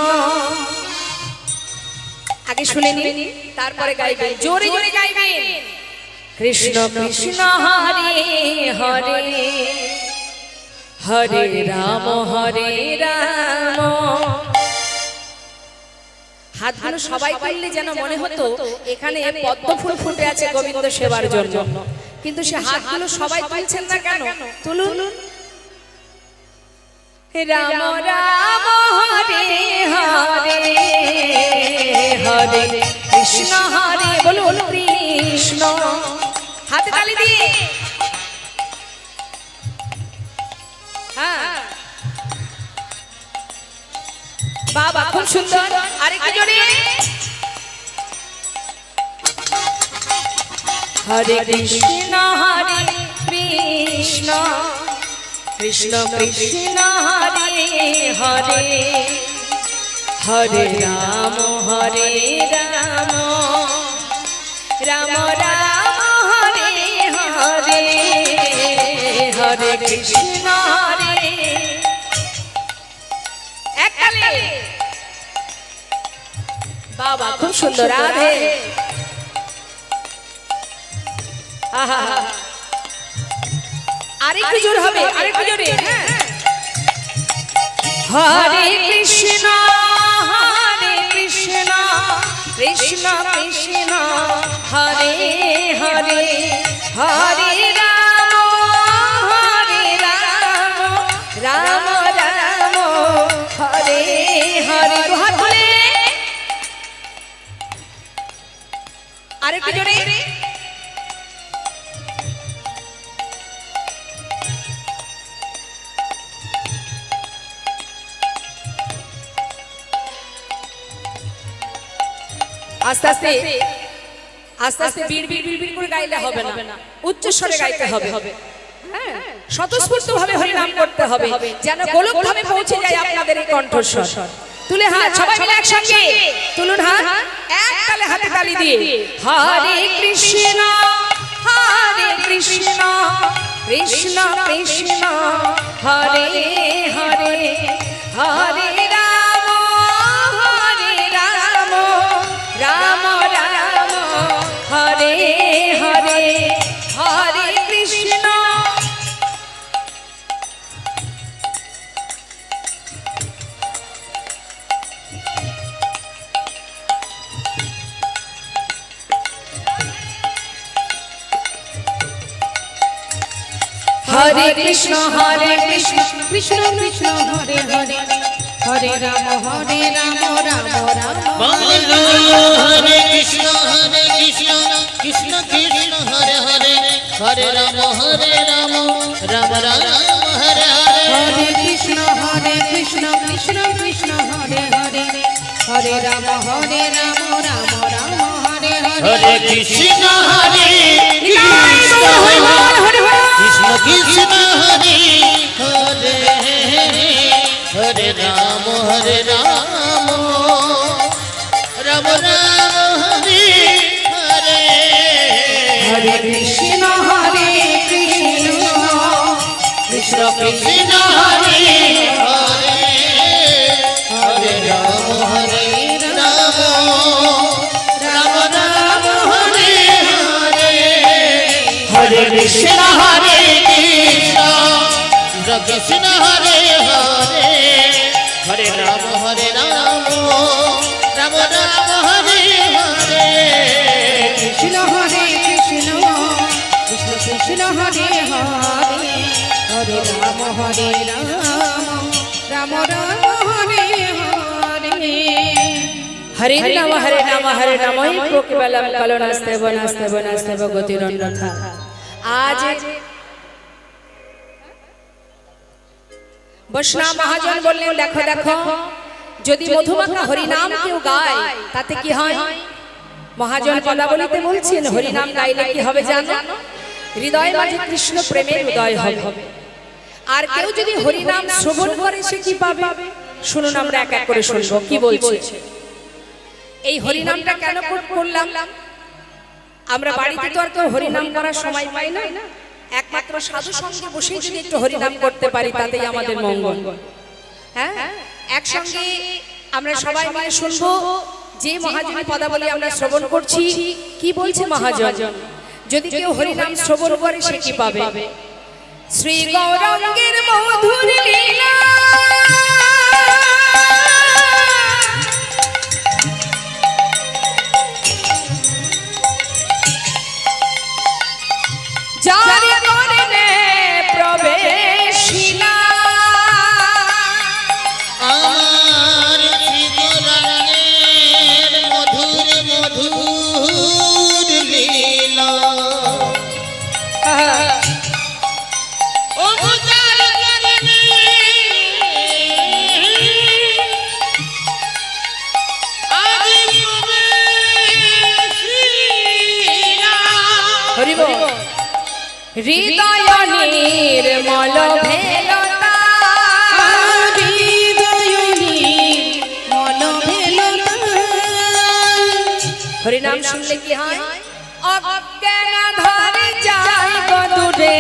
আগে শুনে নিন, তারপরে গাইবেন, জোরে জোরে গাইবেন। কৃষ্ণ কৃষ্ণ হরে হরে, হরে রাম হরে রাম। হাতগুলো সবাই করলে যেন মনে হতো এখানে পদ্ম ফুল ফুটে আছে গোবিন্দ সেবার জন্য, কিন্তু সে হাতগুলো সবাই তুলছেন না কেন? তুলুন। রাম রাম হরে হরে, হরে কৃষ্ণ হরে, বলুন কৃষ্ণ, হাতে তালি দিয়ে। হ্যাঁ বাবা, খুব সুন্দর। আরেকটু জোরে। হরে কৃষ্ণ হরে কৃষ্ণ, কৃষ্ণ কৃষ্ণ হরে হরে, হরে রাম হরে রাম, রাম রাম হরে হরে, হরে কৃষ্ণ হরে। এককালে বাবা, খুব সুন্দর। রাধে। আরেকটু জোর হবে, আরেকটু জোরে। হরে কৃষ্ণ হরে কৃষ্ণ, কৃষ্ণ কৃষ্ণ হরে হরে, হরে রাম হরে রাম, রাম রাম হরে হরে। দুহাত বলে আরেকটু জোরে। আস্তে আস্তে আস্তে আস্তে বিড় বিড় বিড় বিড় করে গাইলে হবে না, উচ্চ স্বরে গাইতে হবে। হ্যাঁ, স্বতঃস্ফূর্ত ভাবে হরি নাম করতে হবে, যেন গোলক ধামে পৌঁছে যায় আপনাদের এই কণ্ঠস্বর। তুলে হাত সবাই মিলে একসঙ্গে তুলুন হাত, এক তালে হাতে তালি দিয়ে। হরে কৃষ্ণ হরে কৃষ্ণ, কৃষ্ণ কৃষ্ণ হরে হরে, হরে রাম হরে কৃষ্ণ কৃষ্ণ কৃষ্ণ হরে হরে হরে রাম রাম রাম বলো হরে কৃষ্ণ কৃষ্ণ কৃষ্ণ হরে হরে হরে রাম রাম রাম হরে হরে হরে কৃষ্ণ কৃষ্ণ কৃষ্ণ হরে হরে হরে রাম রাম রাম হরে হরে হরে কৃষ্ণ কৃষ্ণ কৃষ্ণ কৃষ্ণ হরে হরে হরে রাম রাম রাম হরে হরে হরে কৃষ্ণ কৃষ্ণ কৃষ্ণ কৃষ্ণ হরে হরে হরে রাম রাম রাম রাম হরে হরে হরে কৃষ্ণ কৃষ্ণ কৃষ্ণ হরে হরে হরে রাম রাম রাম রাম হরে হরে কৃষ্ণ কৃষ্ণ কৃষ্ণ হরে হরে হরে রাম রাম রাম হরে হরে হরে নাম হরে নাম প্রকৃতম কলনাস্তে বনাস্তে বনাস্তে গতিরন্যথা। আজ বৈষ্ণব মহাজন বললেন দেখো দেখো যদি মধুমাখা হরিনাম কেউ গায় তাতে কি হয়? মহাজন পদাবলিতে বলছেন হরিনাম গাইলে কি হবে জানো? হৃদয় মাঝে কৃষ্ণ প্রেমের উদয় হবে। আর কেউ যদি হরিনাম শ্রবণ করে সে কি পাবে? শুনুন, আমরা এক এক করে শুনবো কি বলছে। এই হরিনামটা কেন করলাম? আমরা বাড়িতে তো আর কেউ হরিনাম করার সময় পাই না, একমাত্র সাধু সঙ্গে বসেই যদি একটু হরিনাম করতে পারি তাতেই আমাদের মঙ্গল। হ্যাঁ, একসঙ্গে আমরা সবাই মিলে শুনবো যে মহাজনের পদাবলী আমরা শ্রবণ করছি। কি বলছে মহাজন? যদি কেউ হরিনাম শ্রবণ করে সে কি পাবে? শ্রী গৌরাঙ্গের মধুর লীলা যারে করলে প্রবেশিলা আমার শ্রীগৌরাঙ্গের মধুর মধুর লীলা ও যার করলে আদি প্রবেশিলা। হরি বল। হৃদয় নির্মল ভেলতা হরিনাম শুনলে কি হয়? অজ্ঞান ধরে যায় গদুরে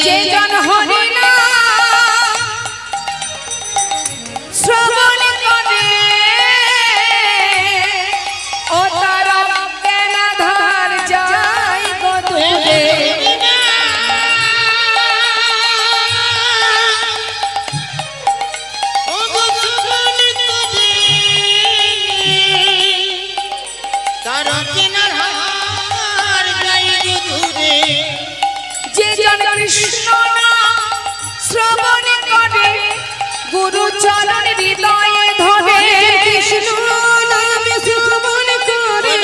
যে জন হরিনাম শ্রবণ করে ও তার অজ্ঞান ধরে যায় গদুরে যে জন কৃষ্ণ নাম শ্রবণ করে গুরু চরণ হৃদয়ে ধরে কৃষ্ণ নাম শ্রবণ করে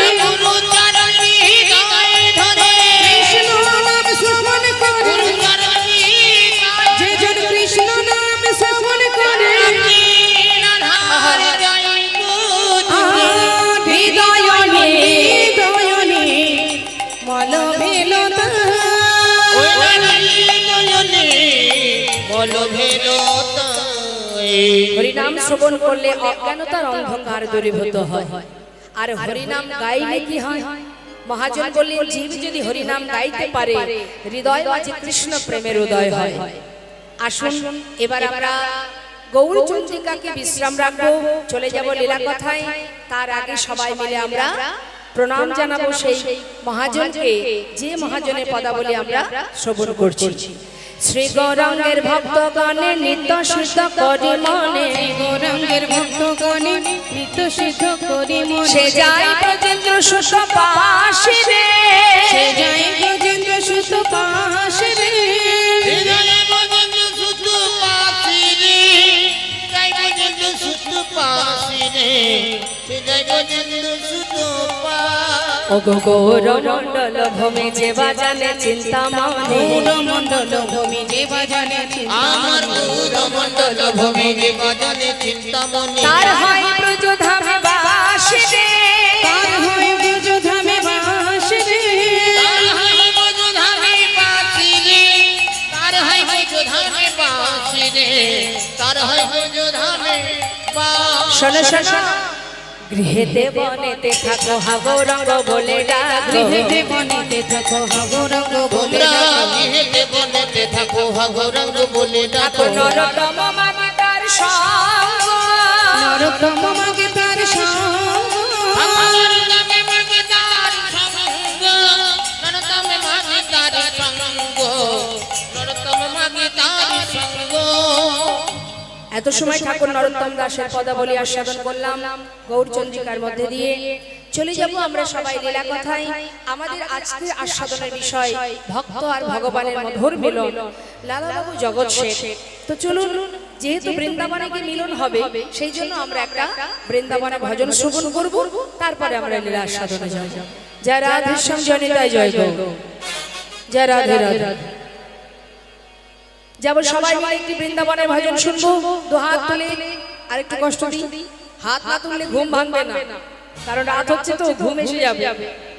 কৃষ্ণ নাম শ্রবণ করে যে জন কৃষ্ণ নাম শ্রবণ করে হরিনাম শ্রবণ করলে অজ্ঞানতার অন্ধকার দূরীভূত হয়। আর হরিনাম গাইলে কি হয়? মহাজন বললেন জীব যদি হরিনাম গাইতে পারে হৃদয় মাঝে কৃষ্ণ প্রেমের উদয় হয়। আসুন এবার আমরা গৌরচন্দ্রিকাকে বিশ্রাম রাখবো, চলে যাব লীলা কথায়। তার আগে সবাই মিলে আমরা প্রণাম জানাবো সেই মহাজনকে যে মহাজনের পদাবলী আমরা শ্রবণ করছি। শ্রী গৌরাঙ্গের ভক্তগণে নিত্য সিদ্ধ করি মনে, গৌরাঙ্গের ভক্তগণে নিত্য সিদ্ধ করি মনে, সে যাই ব্রজেন্দ্র সুত পাশে রে, সে যাই ব্রজেন্দ্র সুত পাশে রে, জয় বজেন্দ্র সুত পাশি রে, জয় বজেন্দ্র সুত পাশি রে, জয় বজেন্দ্র সুত পাশি। ও গো গৌরমণ্ডল ভূমি যে বাজানে চিন্তা মনে, গৌরমণ্ডল ভূমি যে বাজানে আমার গৌরমণ্ডল ভূমি যে বাজানে চিন্তা মনে, তার হয় ব্রজধামে বাস রে, তার হয় ব্রজধামে বাস রে, তার হয় ব্রজধামে বাসি রে, তার হয় ব্রজধামে বাসি রে, তার হয় ব্রজধামে বাসি। শোনো শোনো, গৃহেতে বনেতে থাকো হা গৌরাঙ্গ বলে ডাকো, গৃহেতে বনেতে থাকো হা গৌরাঙ্গ বলে তোমরা ডাকো, গৃহেতে বনেতে থাকো হা গৌরাঙ্গ বলে ডাকো, নরতম মাগে তার সঙ্গ, নরোত্তম মাগে তার সঙ্গ, আমার নামে মাগে তার সঙ্গ, নরতমে মাগে তার সঙ্গ, নরতম মাগে তার সঙ্গ। এত সময় ঠাকুর নরোত্তম দাসের পদাবলী আস্বাদন করলাম গৌরচন্দ্রিকার মধ্যে দিয়ে। চলে যাব আমরা সবাই লীলা কথায়। আমাদের আজকের আস্বাদনের বিষয় ভক্ত আর ভগবানের মধুর মিলন, লালাবাবু জগৎ শেঠ। তো চলুন, যেহেতু বৃন্দাবনে গিয়ে মিলন হবে, সেই জন্য আমরা একটা বৃন্দাবনে ভজন শ্রবণ করব, তারপরে আমরা লীলা আস্বাদনে যাব। জয় রাধেশ্যাম জনিতায় জয় গো, জয় রাধে রাধে। যাব সবাই মিলে একটি বৃন্দাবনের ভজন শুনবো। দু হাত তুলে আর একটু কষ্ট দিই, হাত না তুললে ঘুম ভাঙবে না, কারণ রাত হচ্ছে তো ঘুম এসে যাবে,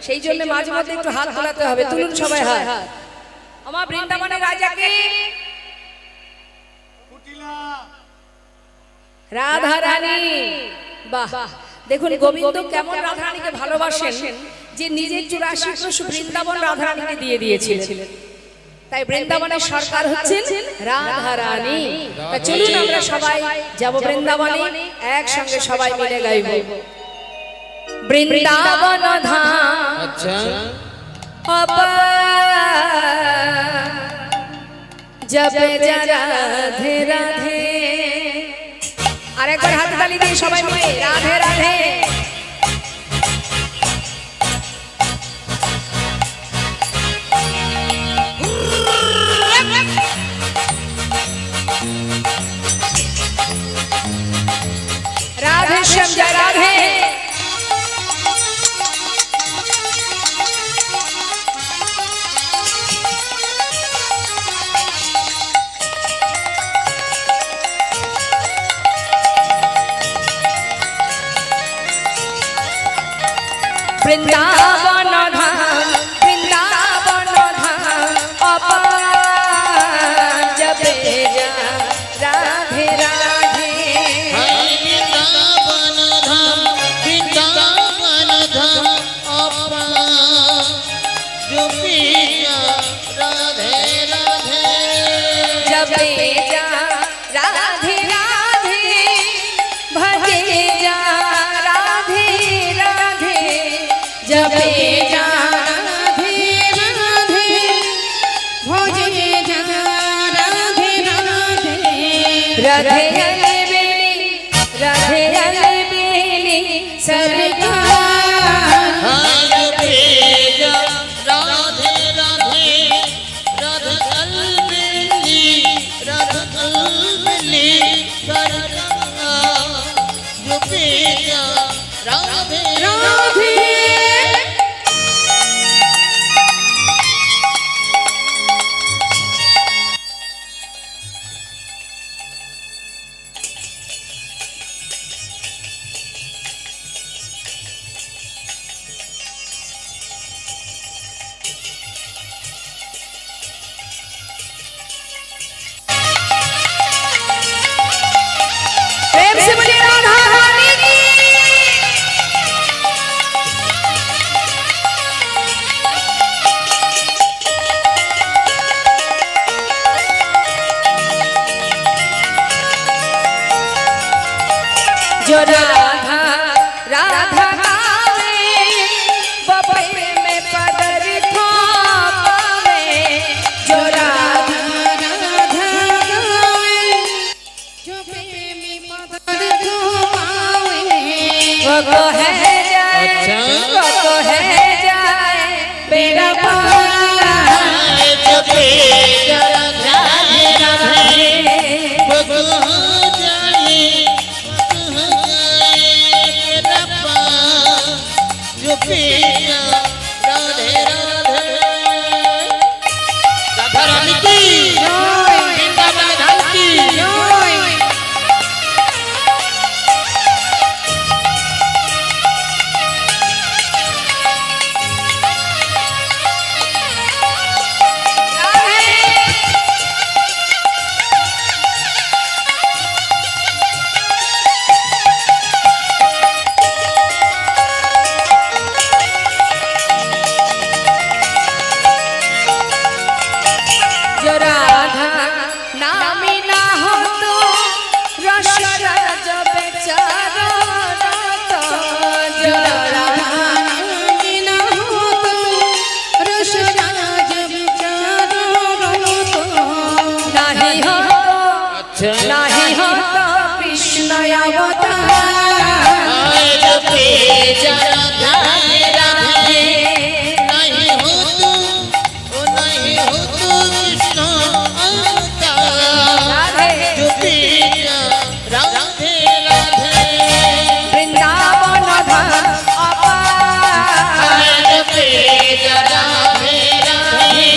সেই জন্য মাঝে মাঝে একটু হাত তোলাতে হবে। তুলুন সবাই হাত। আমার বৃন্দাবনের রাজাকে, রাধা রানী। বাহ, দেখুন গোবিন্দ কেমন রাধা রানীকে ভালোবাসেন, যে নিজের 84 বৃন্দাবন রাধা রানীকে দিয়ে দিয়েছিলেন। তাই বৃন্দাবনের সরকার হচ্ছেন রাধা রানী। তা চলুন আমরা সবাই যাব বৃন্দাবনে, একসঙ্গে সবাই মিলে গাইব বৃন্দাবন ধাম। আচ্ছা, জপ রাধে রাধে। আরেকবার হাত তালি দিয়ে সবাই মিলে রাধে রাধে। राधे श्याम जय राधे। वृंदावन धाम, वृंदावन धाम, अपार जपे जा राधे राधे। বৃন্দাবন ধাম, বৃন্দাবন ধাম, আপা জপিয়া রাধে রাধে। जपे जा राधे राधे, भजे जा राधे राधे, जपे जा রাধে রাধে, ভজে যা রাধে রাধে, राधे अलबेली, राधे अलबेली सरकार। জপিয়া রাধে রাধে, রাধা কলবেলি, রাধা কলবেলি সরকার। জপিয়া রাধে রাধে। प्रेम से बोलिए राधा रानी की। जो राधा राधा गावे, बपे में पदर था पावे। जो राधा ভক্ত হ্যাঁ যায় আচ্ছা। ভক্ত হ্যাঁ যায় বেড়া পার চোখে যারা রাধে রাধে ভক্ত যায় রাপা চোখে রাধে রাধে রাধা রানী কি বৃন্দাবন ধাম কি जो राधा नामी ना हो तो रस राज बेचारो तो जो राधा बिना हो तो रस राज विचारो तो नहीं हो अच्छा नहीं हो तो कृष्ण अवतार चोखे जरा राधे राधे नहीं हो तू ओ नहीं हो तू कृष्ण अवतार राधे चोखे राधे राधे वृंदावन धाम अपार चोखे जरा राधे राधे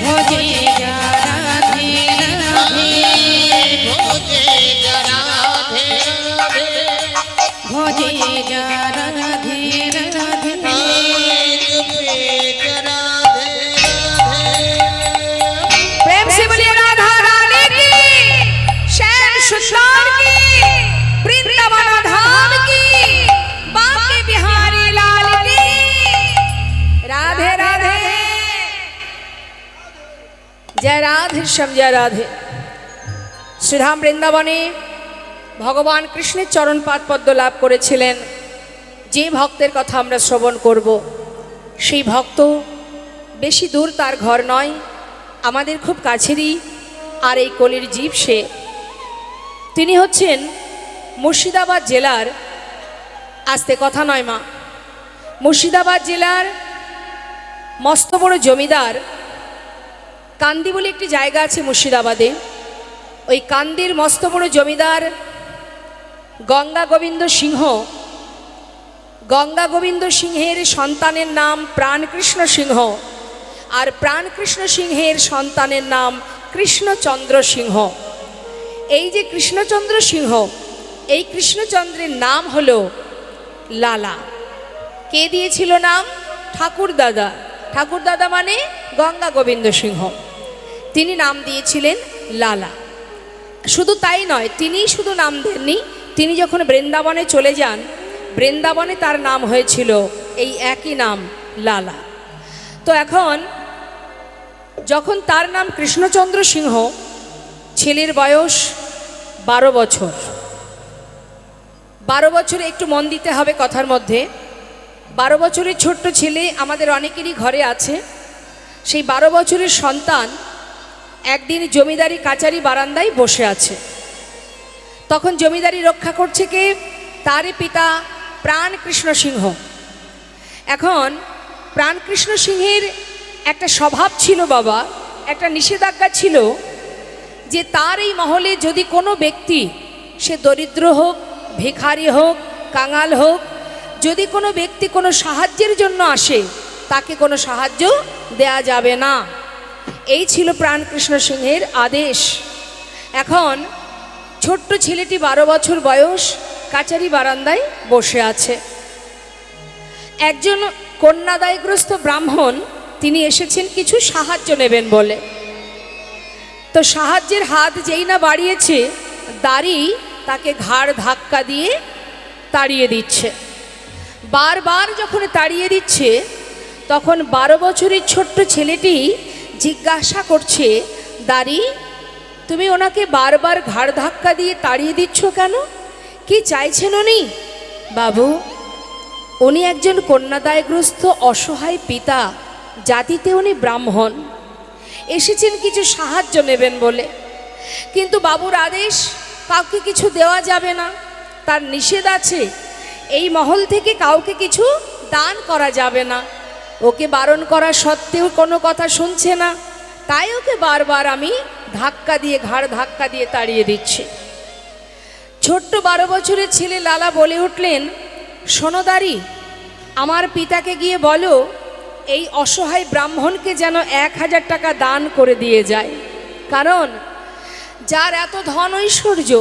भोजे जा राधे राधे भोजे जरा राधे राधे भोजे जा राधे राधे चोखे जरा राधे राधे प्रेम से बोलिए राधा रानी की श्याम सुंदर की वृंदावन धाम की बांके बिहारी लाल की राधे राधे जय राधे श्याम जय राधे শ্রীধাম বৃন্দাবনে ভগবান কৃষ্ণের চরণপাদ পদ্ম লাভ করেছিলেন যে ভক্তের কথা আমরা শ্রবণ করব সেই ভক্ত বেশি দূর তার ঘর নয় আমাদের খুব কাছেরই আর এই কলির জীব সে তিনি হচ্ছেন মুর্শিদাবাদ জেলার আস্তে কথা নয় মা মুর্শিদাবাদ জেলার মস্ত বড় জমিদার কান্দি বলে একটি জায়গা আছে মুর্শিদাবাদে ওই কান্দির মস্ত বড় জমিদার গঙ্গা গোবিন্দ সিংহের সন্তানের নাম প্রাণকৃষ্ণ সিংহ আর প্রাণকৃষ্ণ সিংহের সন্তানের নাম কৃষ্ণচন্দ্র সিংহ এই যে কৃষ্ণচন্দ্র সিংহ এই কৃষ্ণচন্দ্রের নাম হলো লালা কে দিয়েছিল নাম ঠাকুরদাদা মানে গঙ্গা গোবিন্দ সিংহ তিনি নাম দিয়েছিলেন লালা শুধু তাই নয় তিনিই শুধু নাম দেননি তিনি যখন বৃন্দাবনে চলে যান বৃন্দাবনে তার নাম হয়েছিল এই একই নাম লালা তো এখন যখন তার নাম কৃষ্ণচন্দ্র সিংহ ছেলের বয়স 12 বছর 12 বছরে একটু মন দিতে হবে কথার মধ্যে 12 বছরের ছোট্ট ছেলে আমাদের অনেকেরই ঘরে আছে সেই 12 বছরের সন্তান একদিন জমিদারি কাচারি বারান্দায় বসে আছে তখন জমিদারি রক্ষা করছে কে তারই পিতা প্রাণকৃষ্ণ সিংহ এখন প্রাণকৃষ্ণ সিংহের একটা স্বভাব ছিল বাবা একটা নিষেধাজ্ঞা ছিল যে তার এই মহলে যদি কোনো ব্যক্তি সে দরিদ্র হোক ভিখারি হোক কাঙাল হোক যদি কোনো ব্যক্তি কোনো সাহায্যের জন্য আসে তাকে কোনো সাহায্য দেয়া যাবে না এই ছিল প্রাণকৃষ্ণ সিংহের আদেশ এখন ছোট্ট ছেলেটি 12 বছর বয়স কাচারি বারান্দায় বসে আছে একজন কন্যাদায়গ্রস্ত ব্রাহ্মণ তিনি এসেছেন কিছু সাহায্য নেবেন বলে তো সাহায্যের হাত যেই না বাড়িয়েছে দাড়ি তাকে ঘাড় ধাক্কা দিয়ে তাড়িয়ে দিচ্ছে বারবার যখন তাড়িয়ে দিচ্ছে তখন 12 বছরের ছোট্ট ছেলেটি জিজ্ঞাসা করছে দাড়ি তুমি ওনাকে বারবার ঘাড় ধাক্কা দিয়ে তাড়িয়ে দিচ্ছ কেন কি চাইছেন উনি বাবু উনি একজন কন্যাদায়গ্রস্ত অসহায় পিতা জাতিতে উনি ব্রাহ্মণ এসেছেন কিছু সাহায্য নেবেন বলে কিন্তু বাবুর আদেশ কাউকে কিছু দেওয়া যাবে না তার নিষেধ আছে এই মহল থেকে কাউকে কিছু দান করা যাবে না। ওকে বারণ করা সত্ত্বেও কোনো কথা শুনছে না, তাই ওকে বারবার আমি ধাক্কা দিয়ে, ঘাড় ধাক্কা দিয়ে তাড়িয়ে দিচ্ছি। ছোট্ট 12 বছরের ছেলে লালা বলে উঠলেন, সোনদারি, আমার পিতাকে গিয়ে বলো এই অসহায় ব্রাহ্মণকে যেন 1000 টাকা দান করে দিয়ে যায়। কারণ যার এত ধন ঐশ্বর্য,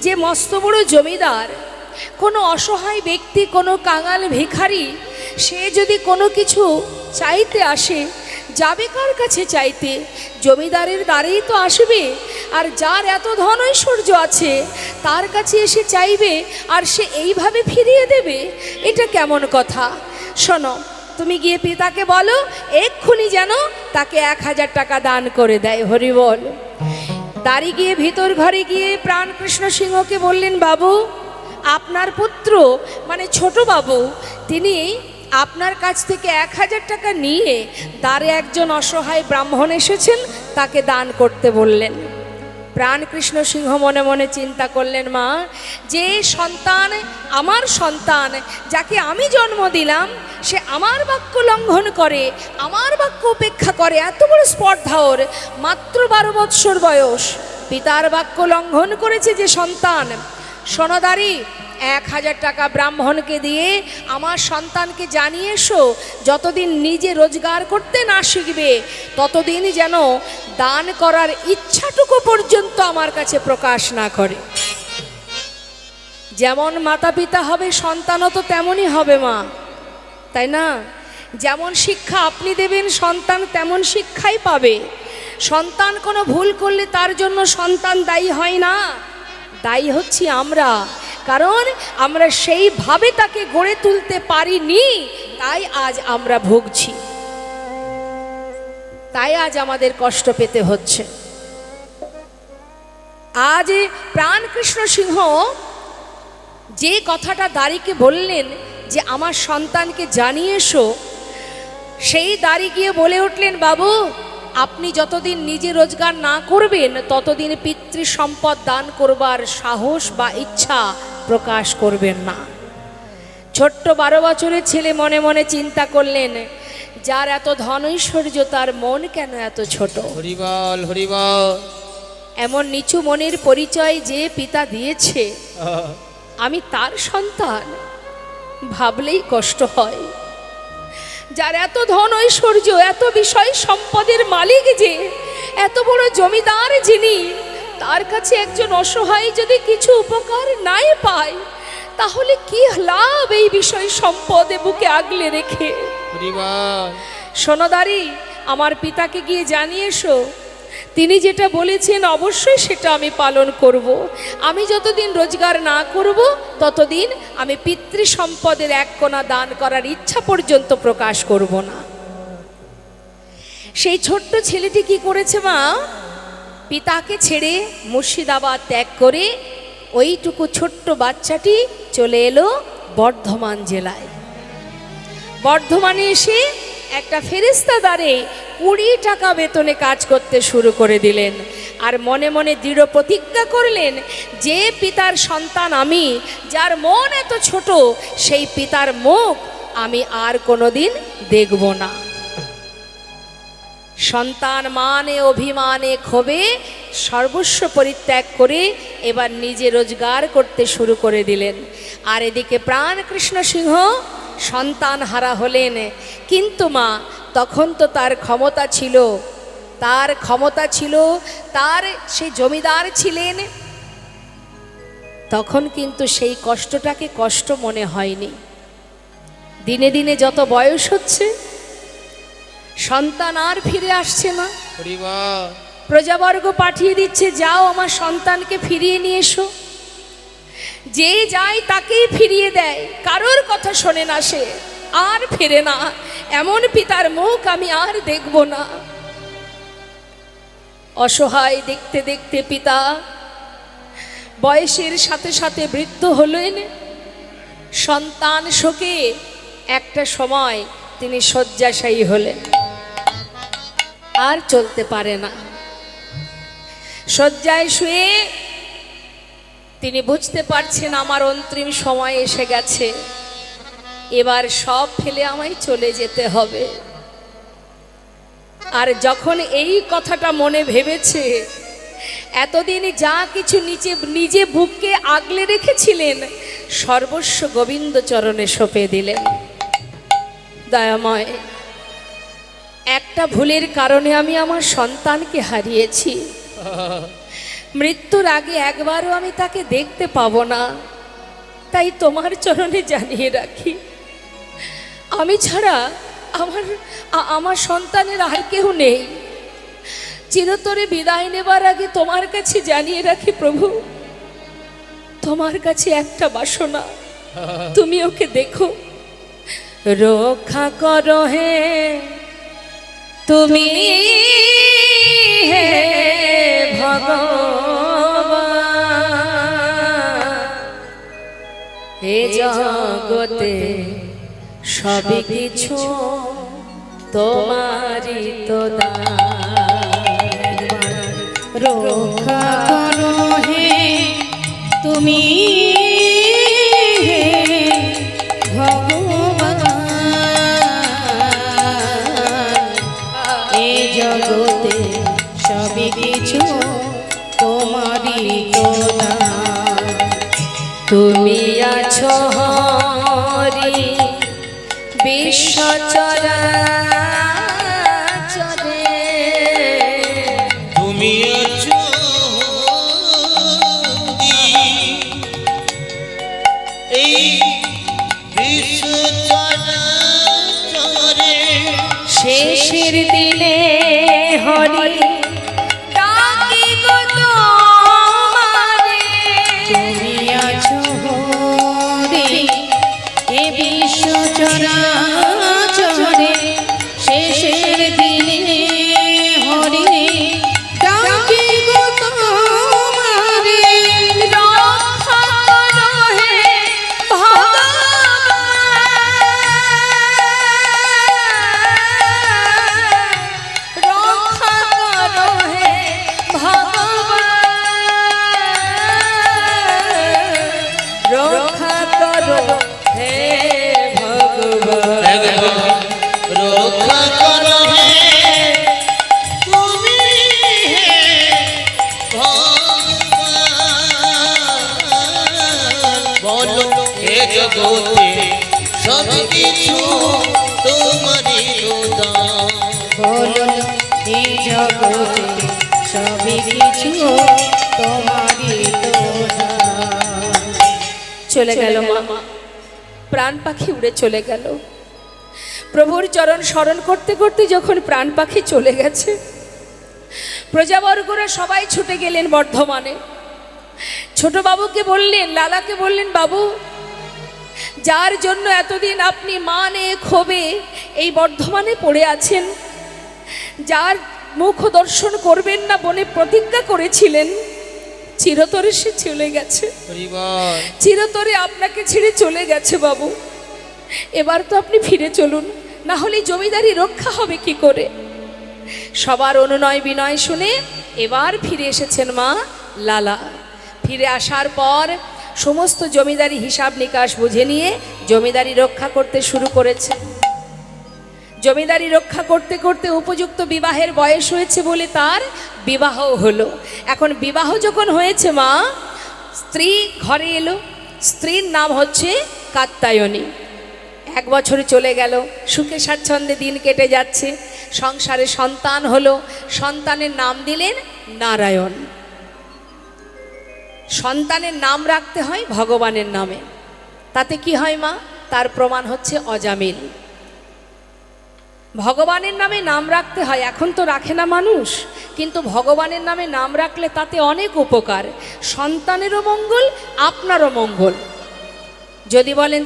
যে মস্ত বড় জমিদার, কোনো অসহায় ব্যক্তি, কোনো কাঙাল ভিখারি, সে যদি কোনো কিছু চাইতে আসে, যাবে কার কাছে চাইতে? জমিদারের দ্বারেই তো আসবে। আর যার এত ধন ঐশ্বর্য আছে তার কাছে এসে চাইবে আর সে এইভাবে ফিরিয়ে দেবে, এটা কেমন কথা? শোনো, তুমি গিয়ে পিতাকে বলো এক্ষুনি যেন তাকে 1000 টাকা দান করে দেয়। হরি বল। দাঁড়ি গিয়ে ভিতর ঘরে গিয়ে প্রাণকৃষ্ণ সিংহকে বললেন, বাবু, আপনার পুত্র মানে ছোট বাবু, তিনি আপনার কাছ থেকে 1000 টাকা নিয়ে দ্বারে একজন অসহায় ব্রাহ্মণ এসেছেন, তাকে দান করতে বললেন। প্রাণকৃষ্ণ সিংহ মনে মনে চিন্তা করলেন, মা, যে সন্তান আমার সন্তান, যাকে আমি জন্ম দিলাম, সে আমার বাক্য লঙ্ঘন করে, আমার বাক্য উপেক্ষা করে, এত বড় স্পর্ধা ওর, মাত্র 12 বৎসর বয়স, পিতার বাক্য লঙ্ঘন করেছে যে সন্তান। সোনদারি, 1000 টাকা ব্রাহ্মণকে দিয়ে আমার সন্তানকে জানিয়ে এসো, যতদিন নিজে রোজগার করতে না শিখবে ততদিন যেন দান করার ইচ্ছাটুকু পর্যন্ত আমার কাছে প্রকাশ না করে। যেমন মাতা পিতা হবে, সন্তানও তো তেমনই হবে মা, তাই না? যেমন শিক্ষা আপনি দেবেন, সন্তান তেমন শিক্ষাই পাবে। সন্তান কোনো ভুল করলে তার জন্য সন্তান দায়ী হয় না, দায়ী হচ্ছি আমরা। কারণ আমরা সেইভাবে তাকে গড়ে তুলতে পারিনি, তাই আজ আমরা ভুগছি, তাই আজ আমাদের কষ্ট পেতে হচ্ছে। আজ প্রাণকৃষ্ণ সিংহ যে কথাটা দাঁড়িকে বললেন যে আমার সন্তানকে জানিয়ে এসো, সেই দাঁড়ি গিয়ে বলে উঠলেন, বাবু, আপনি যতদিন নিজে রোজগার না করবেন ততদিন পিতৃ সম্পদ দান করবার সাহস বা ইচ্ছা প্রকাশ করবেন না। ছোট্ট 12 বছরের ছেলে মনে মনে চিন্তা করলেন, যার এত ধন ঐশ্বর্য তার মন কেন এত ছোট? হরিবল হরিবল। এমন নিচু মনের পরিচয় যে পিতা দিয়েছে, আমি তার সন্তান, ভাবলেই কষ্ট হয়। যার এত ধন ঐশ্বর্য, এত বিষয় সম্পদের মালিক, যে এত বড় জমিদার যিনি, তার কাছে একজন অসহায় যদি কিছু উপকার নাই পায়, তাহলে কি লাভ এই বিষয় সম্পদে বুকে আগলে রেখে? সোনদারি, আমার পিতাকে গিয়ে জানিয়ে এসো, তিনি যেটা বলেছেন অবশ্যই সেটা আমি পালন করব। আমি যতদিন রোজগার না করব ততদিন আমি পিতৃ সম্পদের 1 কোণা দান করার ইচ্ছা পর্যন্ত প্রকাশ করব না। সেই ছোট্ট ছেলেটি কি করেছে মা? পিতাকে ছেড়ে মুর্শিদাবাদ ত্যাগ করে ওইটুকু ছোট্ট বাচ্চাটি চলে এলো বর্ধমান জেলায়। বর্ধমানে এসে একটা ফেরেশতা দ্বারে 20 টাকা বেতনে কাজ করতে শুরু করে দিলেন। আর মনে মনে দৃঢ় প্রতিজ্ঞা করলেন, যে পিতার সন্তান আমি, যার মন এত ছোট, সেই পিতার মুখ আমি আর কোনোদিন দেখব না। সন্তান মানে অভিমানে ক্ষোভে সর্বস্ব পরিত্যাগ করে এবার নিজে রোজগার করতে শুরু করে দিলেন। আর এদিকে প্রাণকৃষ্ণ সিংহ সন্তান হারা হলেন। কিন্তু মা, তখন তো তার ক্ষমতা ছিল, তার সেই জমিদার ছিলেন, তখন কিন্তু সেই কষ্টটাকে কষ্ট মনে হয়নি। দিনে দিনে যত বয়স হচ্ছে, সন্তান আর ফিরে আসছে না। প্রজাবর্গ পাঠিয়ে দিচ্ছে, যাও আমার সন্তানকে ফিরিয়ে নিয়ে এসো। যে যায় তাকেই ফিরিয়ে দেয়, কারোর কথা শোনে না, সে আর ফেরে না। এমন পিতার মুখ আমি আর দেখব না। অসহায় দেখতে দেখতে পিতা বয়সের সাথে সাথে বৃদ্ধ হলেন। সন্তান শোকে একটা সময় তিনি শয্যাশায়ী হলেন, আর চলতে পারে না। শয্যায় শুয়ে তিনি বুঝতে পারছেন আমার অন্তিম সময় এসে গেছে, এবার সব ফেলে আমায় চলে যেতে হবে। আর যখন এই কথাটা মনে ভেবেছে, এতদিন যা কিছু নিজে বুককে আগলে রেখেছিলেন সর্বস্ব গোবিন্দ চরণে সঁপে দিলেন। দয়াময়, একটা ভুলের কারণে আমি আমার সন্তানকে হারিয়েছি। মৃত্যুর আগে একবারও আমি তাকে দেখতে পাবো না, তাই তোমার চরণে জানিয়ে রাখি, আমি ছাড়া আমার সন্তানের আর কেউ নেই। চিরতরে বিদায় নেবার আগে তোমার কাছে জানিয়ে রাখি প্রভু, তোমার কাছে একটা বাসনা, তুমি ওকে দেখো, রক্ষা করো হে তুমি হে ভগবান, হে জগতে সবই কিছু তোমারই তো দান। রক্ষা করো হে তুমি হে ভগবান, এ জগতে সবই কিছু তোমারই তো দান। তুমি আছো হরি বিশ্ব চরাচরে, তুমি আছো এই বিশ্ব চরাচরে, শেষের দিনে হরি ডাকি গো তোমারে, তুমি আছো হরি এ বিশ্ব চরাচরে, শেষের দিনে হরি ডাকি গো তোমারে, রক্ষা করো হে ভগবান, রক্ষা করো হে ভগবান, রক্ষা করো হে ভগবান। রক্ষা করো হে তুমি হে ভগবান, বলো হে জগতে সব কিছু তোমারই দান। বলো এই জগতে সবই কিছু তোমারই তো দান। চলে গেল মা, প্রাণ পাখি উড়ে চলে গেল। প্রভুর চরণ স্মরণ করতে করতে যখন প্রাণ পাখি চলে গেছে, প্রজাবর্গরা সবাই ছুটে গেলেন বর্ধমানে। ছোট বাবুকে বললেন, লালাকে বললেন, বাবু, যার জন্য এতদিন আপনি মানে ক্ষোভে এই বর্ধমানে পড়ে আছেন, যার মুখ দর্শন করবেন না বলে প্রতিজ্ঞা করেছিলেন, চিরতরে সে চলে গেছে, চিরতরে আপনাকে ছেড়ে চলে গেছে বাবু। এবার তো আপনি ফিরে চলুন, না হলে জমিদারি রক্ষা হবে কি করে। সবার অনুনয় বিনয় শুনে এবার ফিরে এসেছেন মা লালা। ফিরে আসার পর সমস্ত জমিদারি হিসাব নিকাশ বুঝে নিয়ে জমিদারি রক্ষা করতে শুরু করেছে। জমিদারি রক্ষা করতে করতে উপযুক্ত বিবাহের বয়স হয়েছে বলে তার বিবাহ হলো। এখন বিবাহ যখন হয়েছে মা, স্ত্রী ঘরে এলো, স্ত্রীর নাম হচ্ছে কাত্যায়নী। 1 বছর চলে গেল, সুখে স্বাচ্ছন্দ্যে দিন কেটে যাচ্ছে, সংসারে সন্তান হলো, সন্তানের নাম দিলেন নারায়ণ। সন্তানের নাম রাখতে হয় ভগবানের নামে, তাতে কি হয় মা? তার প্রমাণ হচ্ছে অজামিল। ভগবানের নামে নাম রাখতে হয়, এখন তো রাখে না মানুষ, কিন্তু ভগবানের নামে নাম রাখলে তাতে অনেক উপকার, সন্তানেরও মঙ্গল, আপনারও মঙ্গল। যদি বলেন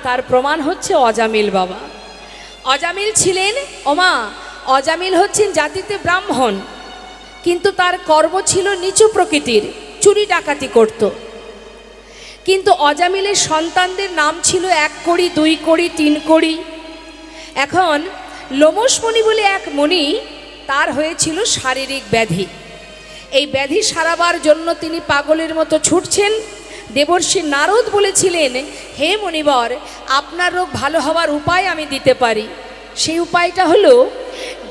তার প্রমাণ হচ্ছে অজামিল বাবা। অজামিল ছিলেন, ওমা, অজামিল হচ্ছেন জাতিতে ব্রাহ্মণ, কিন্তু তার কর্ম ছিল নিচু প্রকৃতির, চুরি ডাকাতি করত। কিন্তু অজামিলের সন্তানদের নাম ছিল 1 কড়ি, 2 কড়ি, 3 কড়ি। এখন লোমশ মণি বলে এক মণি, তার হয়েছিল শারীরিক ব্যাধি। এই ব্যাধি সারাবার জন্য তিনি পাগলের মতো ছুটছেন। দেবর্ষি নারদ বলেছিলেন, হে মুনিবর, আপনার রোগ ভালো হওয়ার উপায় আমি দিতে পারি। সেই উপায়টা হলো,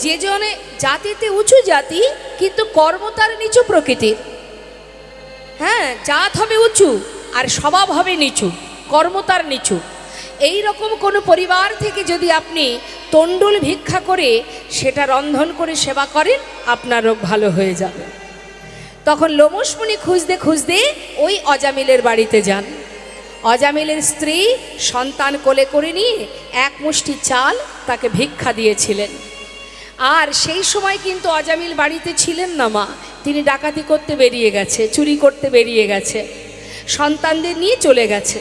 যে জনে জাতিতে উঁচু জাতি কিন্তু কর্ম তার নিচু প্রকৃতির। হ্যাঁ, জাত হবে উঁচু আর স্বভাব হবে নিচু, কর্ম তার নিচু। এই রকম কোনো পরিবার থেকে যদি আপনি তণ্ডুল ভিক্ষা করে সেটা রন্ধন করে সেবা করেন, আপনার রোগ ভালো হয়ে যাবে। তখন লোমশ মুনি খুঁজতে খুঁজতে ওই অজামিলের বাড়িতে যান। অজামিলের স্ত্রী সন্তান কোলে করে নিয়ে এক মুষ্টি চাল তাকে ভিক্ষা দিয়েছিলেন। আর সেই সময় কিন্তু অজামিল বাড়িতে ছিলেন না মা, তিনি ডাকাতি করতে বেরিয়ে গেছে, চুরি করতে বেরিয়ে গেছে, সন্তানদের নিয়ে চলে গেছে।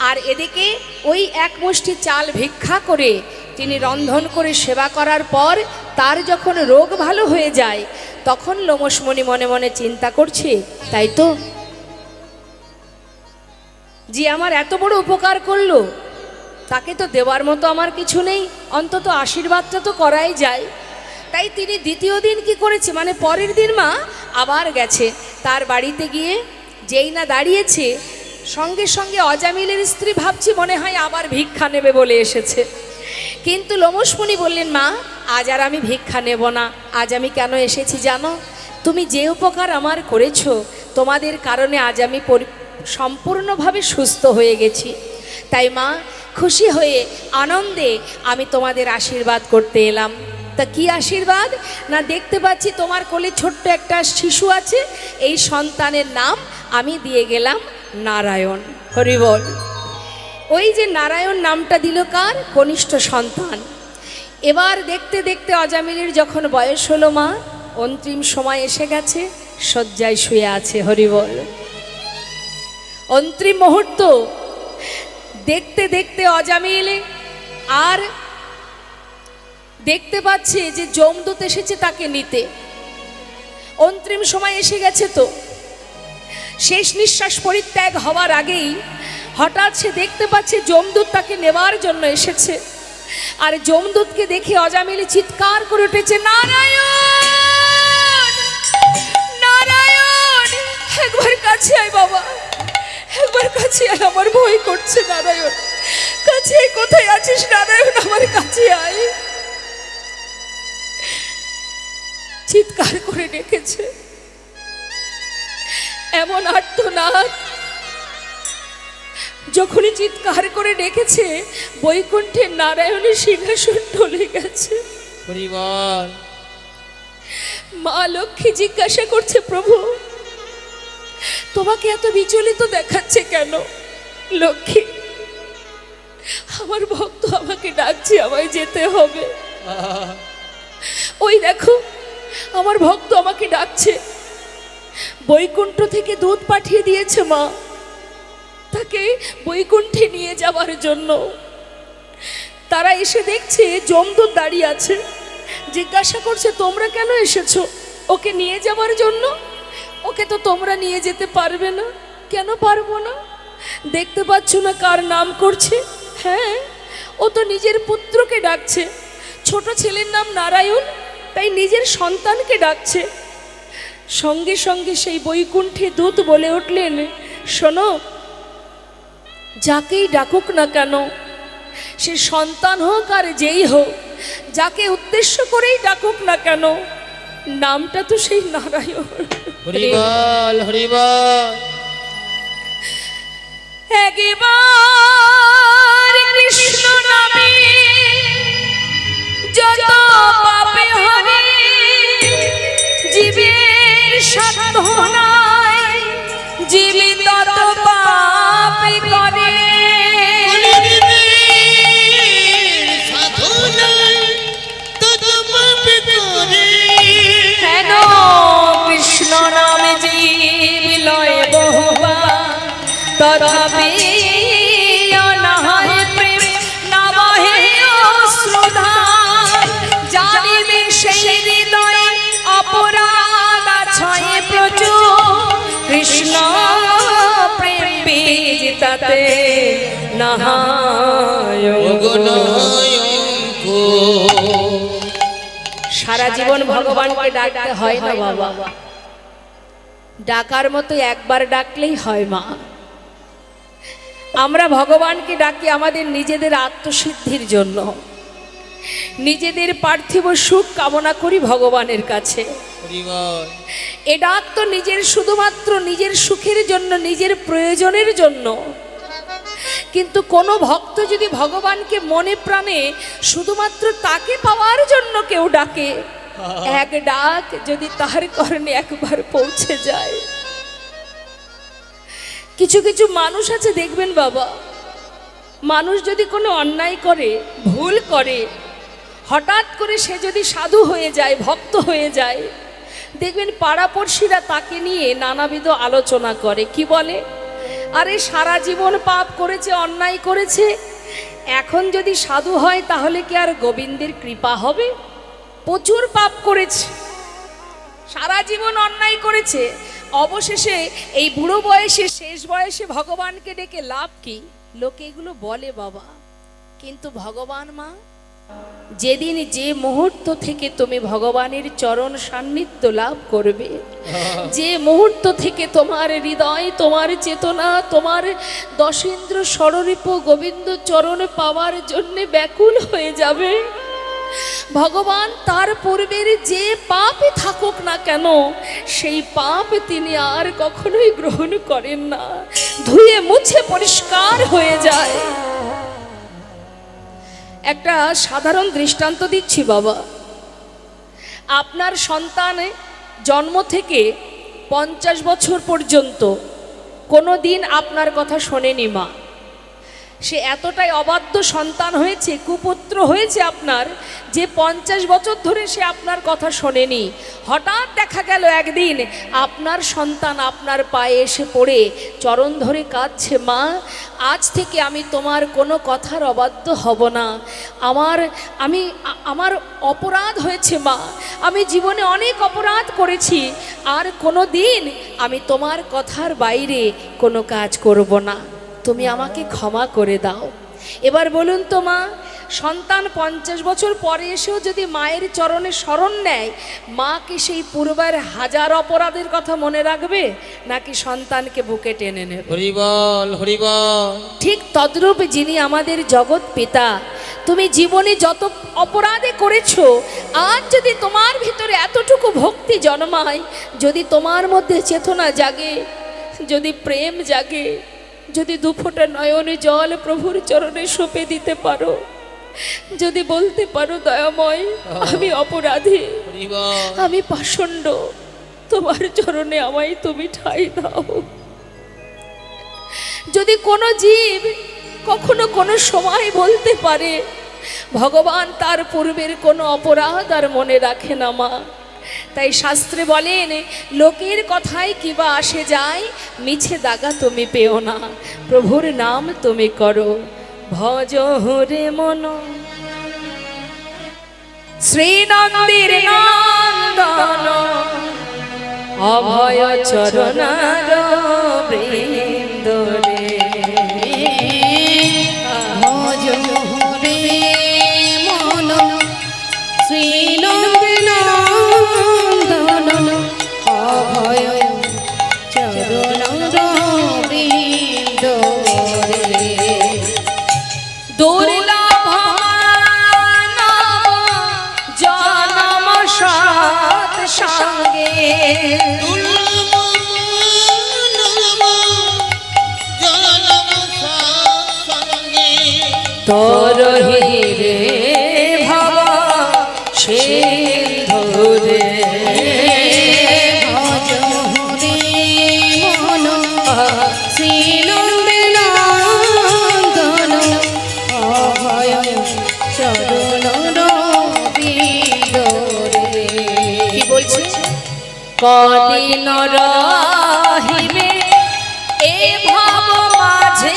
আর এদিকে ওই এক মুষ্টি চাল ভিক্ষা করে তিনি রন্ধন করে সেবা করার পর তার যখন রোগ ভালো হয়ে যায়, তখন লোমশমণি মনে মনে চিন্তা করছে, তাই তো, যে আমার এত বড় উপকার করলো, তাকে তো দেওয়ার মতো আমার কিছু নেই, অন্তত আশীর্বাদটা তো করাই যায়। তাই তিনি দ্বিতীয় দিন কি করেছে, মানে পরের দিন মা আবার গেছে তার বাড়িতে। গিয়ে যেই না দাঁড়িয়েছে, সঙ্গে সঙ্গে অজামিলের স্ত্রী ভাবছি মনে হয় আবার ভিক্ষা নেবে বলে এসেছে। কিন্তু লোমশমণি বললেন, মা আজ আর আমি ভিক্ষা নেব না। আজ আমি কেন এসেছি জানো? তুমি যে উপকার আমার করেছো, তোমাদের কারণে আজ আমি সম্পূর্ণভাবে সুস্থ হয়ে গেছি। তাই মা, খুশি হয়ে আনন্দে আমি তোমাদের আশীর্বাদ করতে এলাম। তা কি আশীর্বাদ না, দেখতে পাচ্ছি তোমার কোলে ছোট্ট একটা শিশু আছে, এই সন্তানের নাম আমি দিয়ে গেলাম নারায়ণ। হরি বল। ওই যে নারায়ণ নামটা দিল কার? কনিষ্ঠ সন্তান। এবার দেখতে দেখতে অজামিলের যখন বয়স হলো মা, অন্তিম সময় এসে গেছে, শয্যায় শুয়ে আছে। হরি বল। অন্তিম মুহূর্ত দেখতে দেখতে অজামিল আর দেখতে পাচ্ছে যে যমদূত এসেছে তাকে নিতে। অন্তিম সময় এসে গেছে, তো শেষ নিঃশ্বাস পরিত্যাগ হওয়ার আগেই হঠাৎ সে দেখতে পাচ্ছে যমদূত তাকে নেওয়ার জন্য এসেছে। আর যমদূতকে দেখে অজামিল চিৎকার করে উঠেছে, নারায়ণ, নারায়ণ, একবার কাছে আয় বাবা, একবার কাছে আয়, আমার ভয় করছে। নারায়ণ, কাছে আয়, কোথায় আছিস নারায়ণ, আমার কাছে আয়। চিৎকার করে ডেকেছে, এমন আর্তনাদ, যখনই চিৎকার করে ডেকেছে বৈকুণ্ঠে নারায়ণের সিংহাসন টলে গেছে। পরিবার মা লক্ষ্মী জিজ্ঞাসা করছে, প্রভু তোমাকে এত বিচলিত দেখাচ্ছে কেন? লক্ষ্মী, আমার ভক্ত আমাকে ডাকছে, আমায় যেতে হবে। ওই দেখো, আমার ভক্ত আমাকে ডাকছে। বৈকুণ্ঠ থেকে দুধ পাঠিয়ে দিয়েছে মা, তাকে বৈকুণ্ঠে নিয়ে যাওয়ার জন্য। তারা এসে দেখছে যমদূত দাঁড়িয়ে আছে, জিজ্ঞাসা করছে, তোমরা কেন এসেছো? ওকে নিয়ে যাওয়ার জন্য? ওকে তো তোমরা নিয়ে যেতে পারবে না। কেন পারবো না? দেখতে পাচ্ছ না কার নাম করছে? হ্যাঁ, ও তো নিজের পুত্রকে ডাকছে। ছোট ছেলের নাম নারায়ণ, তাই নিজের সন্তানকে ডাকছে। সঙ্গে সঙ্গে সেই বৈকুণ্ঠে দূত বলে উঠলেন, শোনো, যাকেই ডাকুক না কেন, সে সন্তান হোক আর যেই হোক, যাকে উদ্দেশ্য করেই ডাকুক না কেন, নামটা তো সেই নারায়ণ। হরি বল, হরি বল। একবার কৃষ্ণ নামে যত পাপে হরে, জীবের সাধনায় জীবিত তত পাপে করে। হেন কৃষ্ণ নামে জীব লয় বহুবার, তথাপি অনাহার প্রেম নামহে অশ্রুধার। জানিবে সেই হৃদয়ে অপরাধ ছয়ে প্রচুর, কৃষ্ণ প্রেম বীজ তাতে নাহায়। সারা জীবন ভগবানকে ডাকতে হয় না বাবা, ডাকার মতো একবার ডাকলেই হয় মা। আমরা ভগবানকে ডাকি আমাদের নিজেদের আত্মসিদ্ধির জন্য, নিজেদের পার্থিব সুখ কামনা করি ভগবানের কাছে। এ ডাক তো নিজের, শুধুমাত্র নিজের সুখের জন্য, নিজের প্রয়োজনের জন্য। কিন্তু কোনো ভক্ত যদি ভগবানকে মনে প্রাণে শুধুমাত্র তাকে পাওয়ার জন্য কেউ ডাকে, এক ডাক যদি তার কর্ণে একবার পৌঁছে যায়। কিছু কিছু মানুষ আছে দেখবেন বাবা, মানুষ যদি কোনো অন্যায় করে, ভুল করে, হঠাৎ করে সে যদি সাধু হয়ে যায়, ভক্ত হয়ে যায়, দেখবেন পাড়াপড়শিরা তাকে নিয়ে নানাবিধ আলোচনা করে। কি বলে? আরে সারা জীবন পাপ করেছে, অন্যায় করেছে, এখন যদি সাধু হয় তাহলে কি আর গোবিন্দের কৃপা হবে? প্রচুর পাপ করেছে, সারা জীবন অন্যায় করেছে, অবশেষে এই বুড়ো বয়সে, শেষ বয়সে ভগবানকে ডেকে লাভ কি? লোকে এগুলো বলে বাবা। কিন্তু ভগবান মা, যেদিন যে মুহূর্ত থেকে তুমি ভগবানের চরণ সান্নিধ্য লাভ করবে, যে মুহূর্ত থেকে তোমার হৃদয়, তোমার চেতনা, তোমার দশেন্দ্র ষড়রিপ গোবিন্দ চরণ পাওয়ার জন্য ব্যাকুল হয়ে যাবে, ভগবান তার পূর্বের যে পাপই থাকুক না কেন, সেই পাপ তিনি আর কখনোই গ্রহণ করেন না, ধুয়ে মুছে পরিষ্কার হয়ে যায়। একটা সাধারণ দৃষ্টান্ত দিচ্ছি বাবা। আপনার সন্তান জন্ম থেকে 50 বছর পর্যন্ত কোনো দিন আপনার কথা শোনেনি মা। সে এতটাই অবাধ্য সন্তান হয়েছে, কুপুত্র হয়েছে আপনার, যে 50 বছর ধরে সে আপনার কথা শোনেনি। হঠাৎ দেখা গেল একদিন আপনার সন্তান আপনার পায়ে এসে পড়ে চরণ ধরে কাঁদছে, মা আজ থেকে আমি তোমার কোনো কথার অবাধ্য হব না, আমার অপরাধ হয়েছে মা, আমি জীবনে অনেক অপরাধ করেছি, আর কোনো দিন আমি তোমার কথার বাইরে কোনো কাজ করব না, তুমি আমাকে ক্ষমা করে দাও। এবার বলুন তো মা, সন্তান 50 বছর পরে এসেও যদি মায়ের চরণে শরণ নেয়, মা কি সেই পূর্বের হাজার অপরাধের কথা মনে রাখবে, নাকি সন্তানকে বুকে টেনে নেবে? হরি বল, হরি বল। ঠিক তদ্রূপ যিনি আমাদের জগৎ পিতা, তুমি জীবনে যত অপরাধে করেছো, আজ যদি তোমার ভিতরে এতটুকু ভক্তি জন্মায়, যদি তোমার মধ্যে চেতনা জাগে, যদি প্রেম জাগে, যদি দুফোঁটা নয়নে জল প্রভুর চরণে সঁপে দিতে পারো, যদি বলতে পারো দয়াময় আমি অপরাধী, আমি পাষণ্ড, তোমার চরণে আমায় তুমি ঠাঁই দাও। যদি কোনো জীব কখনো কোনো সময় বলতে পারে ভগবান তার পূর্বের কোনো অপরাধ আর মনে রাখে না মা, তাই শাস্ত্রে বলেন লোকের কথায় কিবা আসে যায়, মিছে দাগা তুমি পেও না, প্রভুর নাম তুমি করো ভজ হরে মন। শ্রীনন্দির নন্দন অভয় চরণার বৃন্দ রে, ভজ হরে মন শ্রীনন্দন অভয় চরণ বৃন্দ রে। দুর্লভ মানব জনম সৎ সঙ্গে, তোর হিরে ভব সিন্ধু রে, ভজ হরে মন শ্রীনন্দন অভয় চরণ বৃন্দ রে। কি বলছে? কদিন রহিবে এ ভব মাঝে,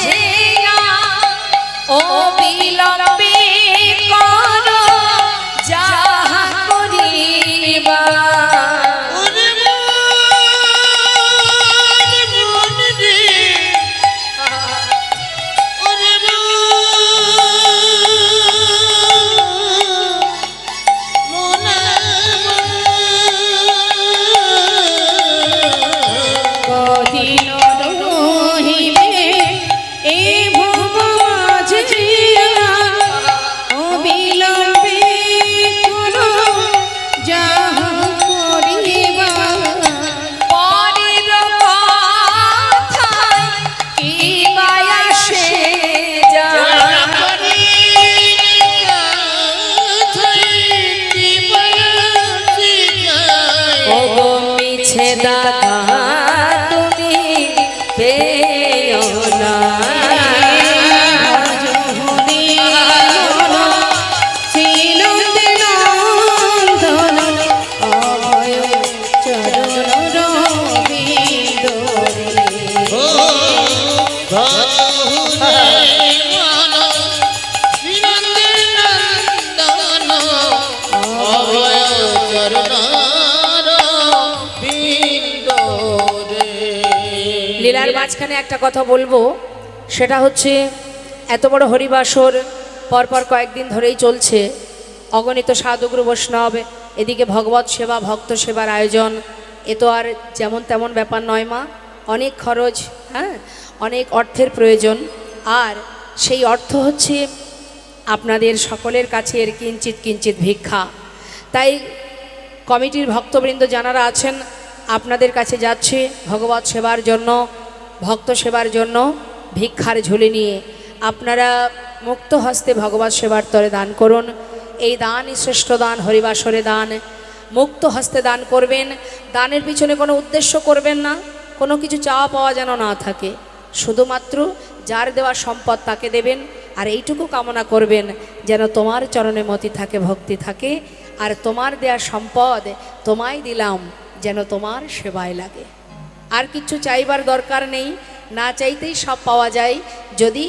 ও বিলম্বে কর যাহা করিবা, মাঝখানে একটা কথা বলবো, সেটা হচ্ছে এত বড় হরিবাসর পরপর কয়েকদিন ধরেই চলছে, অগণিত সাধুগুরু বৈষ্ণব, এদিকে ভগবত সেবা ভক্ত সেবার আয়োজন। এ তো আর যেমন তেমন ব্যাপার নয় মা, অনেক খরচ, হ্যাঁ, অনেক অর্থের প্রয়োজন। আর সেই অর্থ হচ্ছে আপনাদের সকলের কাছে এর কিঞ্চিত কিঞ্চিত ভিক্ষা। তাই কমিটির ভক্তবৃন্দ যারা আছেন আপনাদের কাছে যাচ্ছে ভগবত সেবার জন্য, ভক্ত সেবার জন্য ভিক্ষার ঝুলি নিয়ে। আপনারা মুক্ত হস্তে ভগবত সেবার তরে দান করুন। এই দানই শ্রেষ্ঠ দান, হরিবাসরে দান। মুক্ত হস্তে দান করবেন, দানের পিছনে কোনো উদ্দেশ্য করবেন না, কোনো কিছু চাওয়া পাওয়া যেন না থাকে, শুধুমাত্র যার দেওয়া সম্পদ তাকে দেবেন। আর এইটুকু কামনা করবেন যেন তোমার চরণে মতি থাকে, ভক্তি থাকে, আর তোমার দেয়া সম্পদ তোমায় দিলাম যেন তোমার সেবায় লাগে। আর কিছু চাইবার দরকার নেই, না চাইতেই সব পাওয়া যায় যদি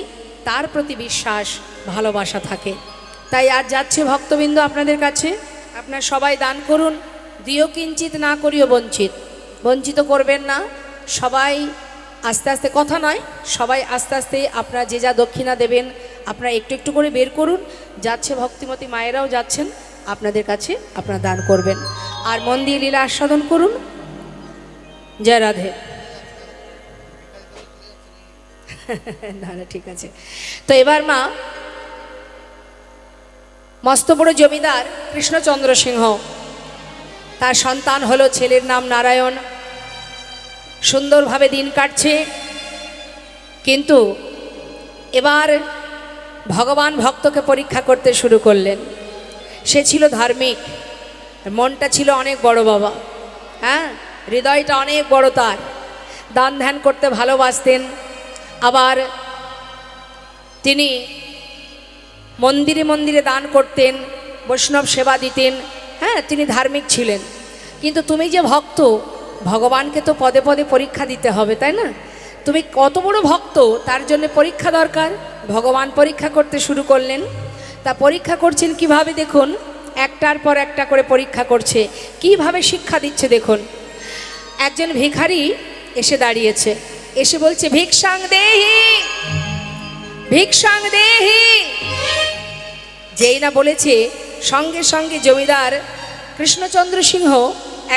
তার প্রতি বিশ্বাস ভালোবাসা থাকে। তাই আর যাচ্ছে ভক্তবৃন্দ আপনাদের কাছে, আপনারা সবাই দান করুন। দিও কিঞ্চিত না করিও বঞ্চিত, বঞ্চিত করবেন না। সবাই আস্তে আস্তে, কথা নয়, সবাই আস্তে আস্তে আপনারা যে যা দক্ষিণা দেবেন আপনারা একটু একটু করে বের করুন। যাচ্ছে ভক্তিমতী মায়েরাও যাচ্ছেন আপনাদের কাছে, আপনারা দান করবেন। আর মন দিয়ে লীলা আস্বাদন করুন। জয় রাধে। না না, ঠিক আছে। তো এবার মা, মস্ত বড় জমিদার কৃষ্ণচন্দ্র সিংহ, তার সন্তান হলো, ছেলের নাম নারায়ণ। সুন্দরভাবে দিন কাটছে, কিন্তু এবার ভগবান ভক্তকে পরীক্ষা করতে শুরু করলেন। সে ছিল ধার্মিক, মনটা ছিল অনেক বড় বাবা, হ্যাঁ, হৃদয়টা অনেক বড় তার। দান ধ্যান করতে ভালোবাসতেন। আবার তিনি মন্দিরে মন্দিরে দান করতেন, বৈষ্ণব সেবা দিতেন, হ্যাঁ, তিনি ধার্মিক ছিলেন। কিন্তু তুমি যে ভক্ত, ভগবানকে তো পদে পদে পরীক্ষা দিতে হবে, তাই না? তুমি কত বড় ভক্ত তার জন্য পরীক্ষা দরকার। ভগবান পরীক্ষা করতে শুরু করলেন। তা পরীক্ষা করছেন কিভাবে দেখুন, একটার পর একটা করে পরীক্ষা করছে, কিভাবে শিক্ষা দিচ্ছে দেখুন। একজন ভিখারি এসে দাঁড়িয়েছে, এসে বলছে, ভিক্ষাং দেহি, ভিক্ষাং দেহি। যেই না বলেছে, সঙ্গে সঙ্গে জমিদার কৃষ্ণচন্দ্র সিংহ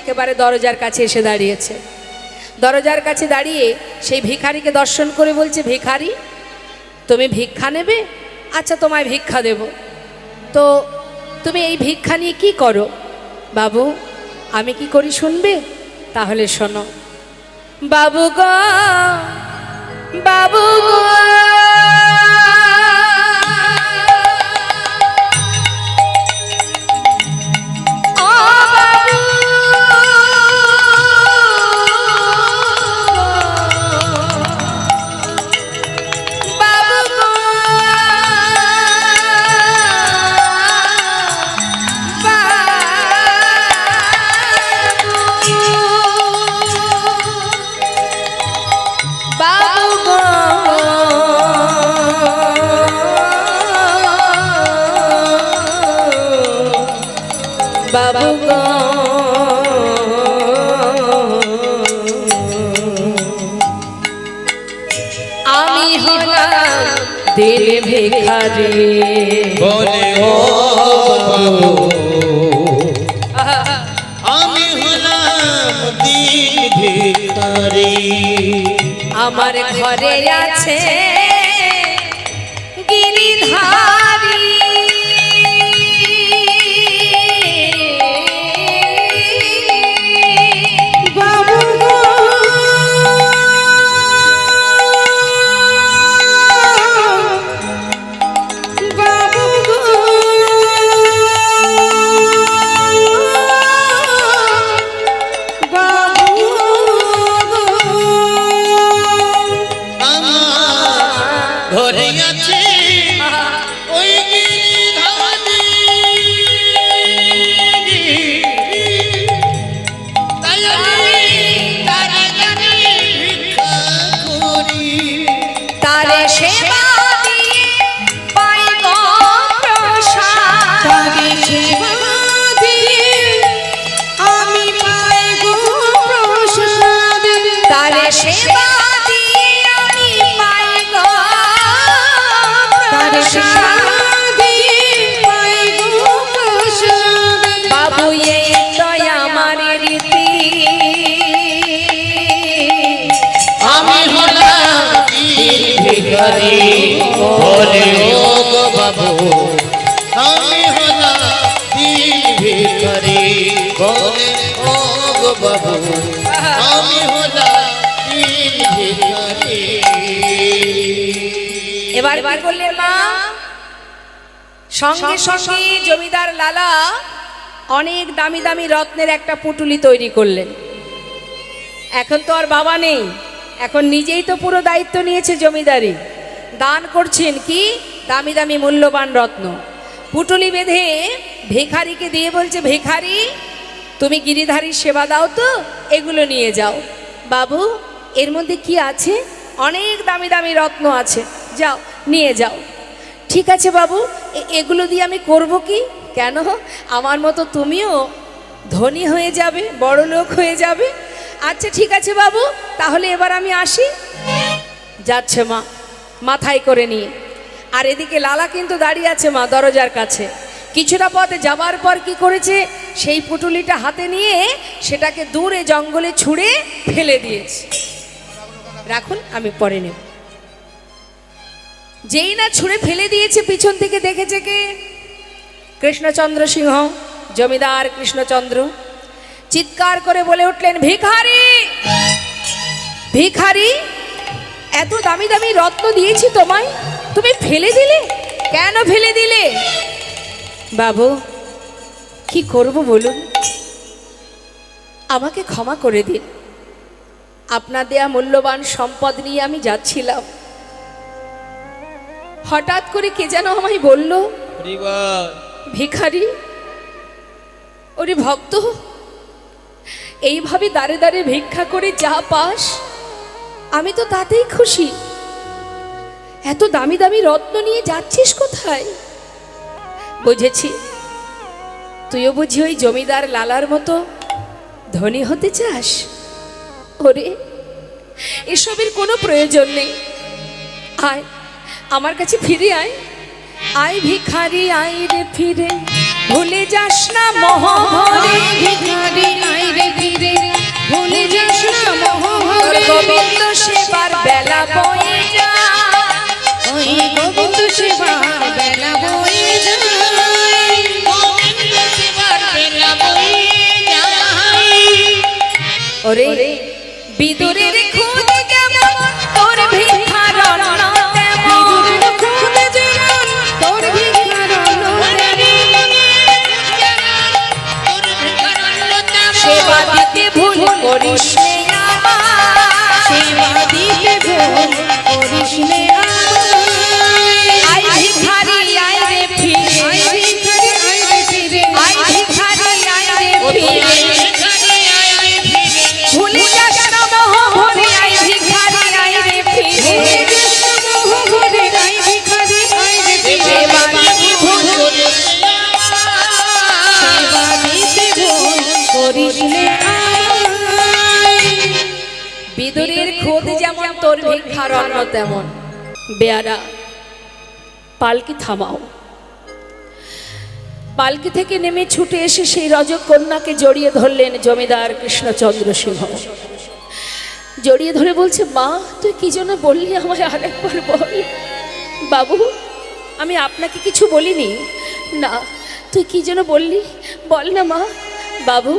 একেবারে দরজার কাছে এসে দাঁড়িয়েছে। দরজার কাছে দাঁড়িয়ে সেই ভিখারিকে দর্শন করে বলছে, ভিখারি তুমি ভিক্ষা নেবে? আচ্ছা, তোমায় ভিক্ষা দেব। তো তুমি এই ভিক্ষা নিয়ে কী করো? বাবু, আমি কি করি শুনবে? তাহলে শোনো। বাবু গো, বাবু গো, বাবু গো, আমি হলাম দিন ভিখারি বলে ও বাবু, আমি হলাম দিন ভিখারি। আমার ঘরে আছে গিরিধারী, বাবু গো, বাবু গো, বাবু গো, আমার প্রসাদে পাই গো প্রসাদে। বাবু এই দয়া আমার রীতি, আমি হলাম দীন ভিখারি বলে ও গো বাবু, আমি হলাম দীন ভিখারি বলে ও গো বাবু, আমি হলাম দীন ভিখারি। এবার কি করলেন মা? সঙ্গে সঙ্গে জমিদার লালা অনেক দামি দামি রত্নের একটা পুটুলি তৈরি করলেন। এখন তো আর বাবা নেই, এখন নিজেই তো পুরো দায়িত্ব নিয়েছে জমিদারি, দান করছেন কি দামি দামি মূল্যবান রত্ন। পুটুলি বেঁধে ভিখারিকে দিয়ে বলছে, ভিখারি তুমি গিরিধারীর সেবা দাও তো, এগুলো নিয়ে যাও। বাবু এর মধ্যে কি আছে? অনেক দামি দামি রত্ন আছে, যাও নিয়ে যাও। ঠিক আছে বাবু, এগুলো দিয়ে আমি করব কি? কেন, আমার মতো তুমিও ধনী হয়ে যাবে, বড় লোক হয়ে যাবে। আচ্ছা ঠিক আছে বাবু, তাহলে এবার আমি আসি। যাচ্ছে মা মাথায় করে নিয়ে। আর এদিকে লালা কিন্তু দাঁড়িয়ে আছে মা দরজার কাছে। কিছুটা পথে যাবার পর কি করেছে, সেই পুটুলিটা হাতে নিয়ে সেটাকে দূরে জঙ্গলে ছুঁড়ে ফেলে দিয়েছে। রাখুন, আমি পরে নেব। যেই না ছুঁড়ে ফেলে দিয়েছে, পিছন থেকে দেখেছে কে? কৃষ্ণচন্দ্র সিংহ, জমিদার কৃষ্ণচন্দ্র। চিৎকার করে বলে উঠলেন, ভিখারি ভিখারি, এত দামি দামি রত্ন দিয়েছি তোমায়, তুমি ফেলে দিলে কেন? ফেলে দিলে? বাবু কি করব বলুন, আমাকে ক্ষমা করে দিন। আপনার দেয়া মূল্যবান সম্পদ নিয়ে আমি যাচ্ছিলাম, হঠাৎ করে কে যেন আমায় বলল, ভিখারি ওরে ভক্ত, এইভাবে দাঁড়ে দাঁড়ে ভিক্ষা করে যা পাস আমি তো তাতেই খুশি, এত দামি দামি রত্ন নিয়ে যাচ্ছিস কোথায়? বুঝেছি, তুইও বুঝি ওই জমিদার লালার মতো ধনী হতে চাস। ওরে এসবের কোনো প্রয়োজন নেই, আয় আমার কাছে ফিরে আয়। আয় ভিখারি আয় রে ফিরে, ভুলে যাস না মোহরে। ভিখারি আই রে ফিরে, ভুলে যাস না মোহরে। গোবিন্দ সেবার বেলা বয়ে যায়, ওই গোবিন্দ সেবার বেলা বয়ে যায়। গোবিন্দ সেবার বেলা বয়ে যায়। ওরে বিদুরের খুদ যেমন তোর ভিক্ষার অন্ন তেমন, বিদুরের খুদ যেমন তোর ভিক্ষার অন্ন তেমন। সেবা দিতে ভুল করিস নে আমার, সেবা দিতে ভুল করিস নে আমায়। আয় ভিখারি আয় রে ফিরে, আই ভিখারি আই রে ফিরে, আয় ভিখারি আয় রে ফিরে, ভুলে যাস না মোহরে। আয় ভিখারি আয় রে ফিরে, ভুলে যাস না মোহরে। আই ভিখারি আই রে ফিরে, সেবা দিতে ভুল সেবা দিতে ভুল করিস নে আমায়। বিদুরের খোদ যেমন তোর ভিক্ষার অন্ন তেমন। বেয়ারা পালকি থামাও। পালকি থেকে নেমে ছুটে এসে সেই রজকন্যাকে জড়িয়ে ধরলেন জমিদার কৃষ্ণচন্দ্র সিংহ। জড়িয়ে ধরে বলছে, মা তুই কি জন্য বললি আমায় আরেকবার বল। বাবু আমি আপনাকে কিছু বলিনি। না তুই কি যেন বললি, বল না মা। বাবু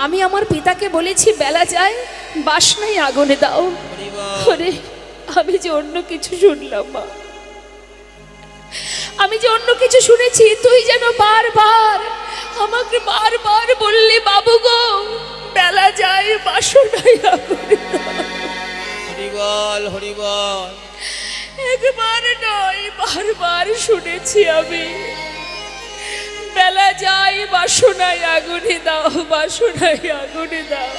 আমি আমার পিতাকে বলেছি বেলা যায় বাসনায় আগুনে দাও। ওরে আমি যে অন্য কিছু শুনলাম মা, আমি যে অন্য কিছু শুনেছি। তুই যেন বারবার আমাকে বারবার বললি, বাবু গো বেলা যায় বাসনায় আগুনে দাও। হরিবল হরিবল। একবার নয় বারবার শুনেছি আমি, বেলা যায় বাসনায় আগুনে দাও, বাসনায় আগুনে দাও।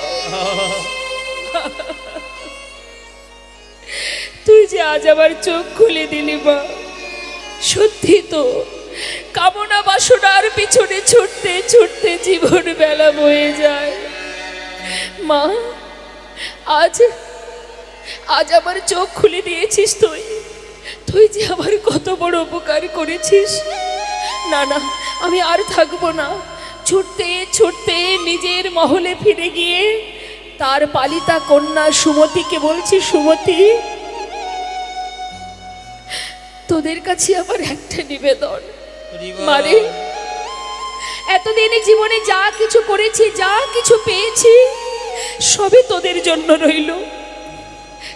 তুই যে আজ আমার চোখ খুলে দিলি মা। সত্যি তো কামনা বাসনার পিছনে ছুটতে ছুটতে জীবন বেলা বয়ে যায় মা। আজ আজ আমার চোখ খুলে দিয়েছিস তুই। তুই যে আমার কত বড় উপকার করেছিস। না না, আমি আর থাকবো না। ছুটতে ছুটতে নিজের মহলে ফিরে গিয়ে তার পালিতা কন্যা সুমতিকে বলছি, সুমতি, তোদের কাছে আমার একটা নিবেদন। মারে, এতদিন জীবনে যা কিছু করেছি, যা কিছু পেয়েছি, সবই তোদের জন্য রইল।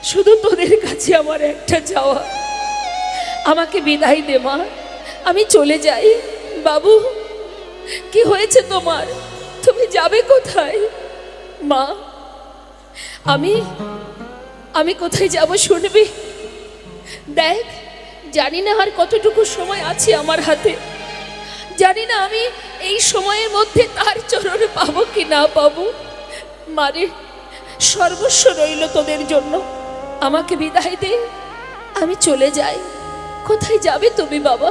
শুধু তোদের কাছে আমার একটা যাওয়া, আমাকে বিদায় দে মা, আমি চলে যাই। বাবু, কি হয়েছে তোমার? তুমি যাবে কোথায়? মা, আমি কোথায় যাব শুনবি? দেখ, জানি না আর কতটুকু সময় আছে আমার হাতে, জানি না আমি এই সময়ের মধ্যে তার চরণ পাবো কি না পাবো। মারে, সর্বস্ব রইল তোদের জন্য, আমাকে বিদায় দে, আমি চলে যাই। কোথায় যাবে তুমি বাবা?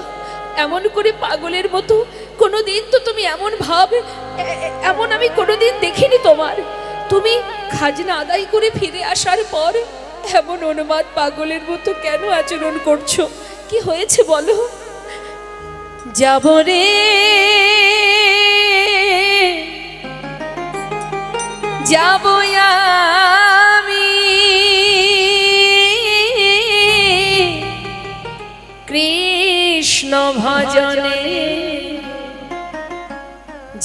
এমন করে পাগলের মতো কোনোদিন তো তুমি এমন ভাব, এমন আমি কোনোদিন দেখিনি তোমার। তুমি খাজনা আদায় করে ফিরে আসার পর এমন অনুমাদ পাগলের মতো কেন আচরণ করছো? কি হয়েছে বলো? যাব রে, যাব আমি কৃষ্ণ ভজনে,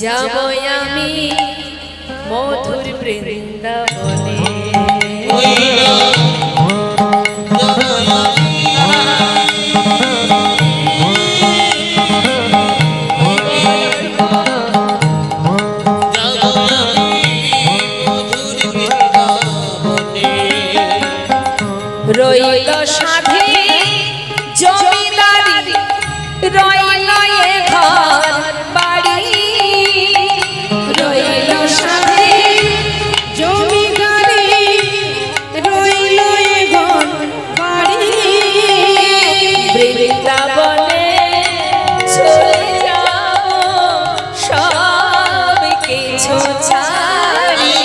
যাব আমি মধুর বৃন্দাবনে। রইল সাধে জমিদারি, রইল এ ঘর বাড়ি, রইল সাধে জমিদারি, রইল এ ঘর বাড়ি, বৃন্দাবনে চলে যাব সব কিছু ছাড়ি।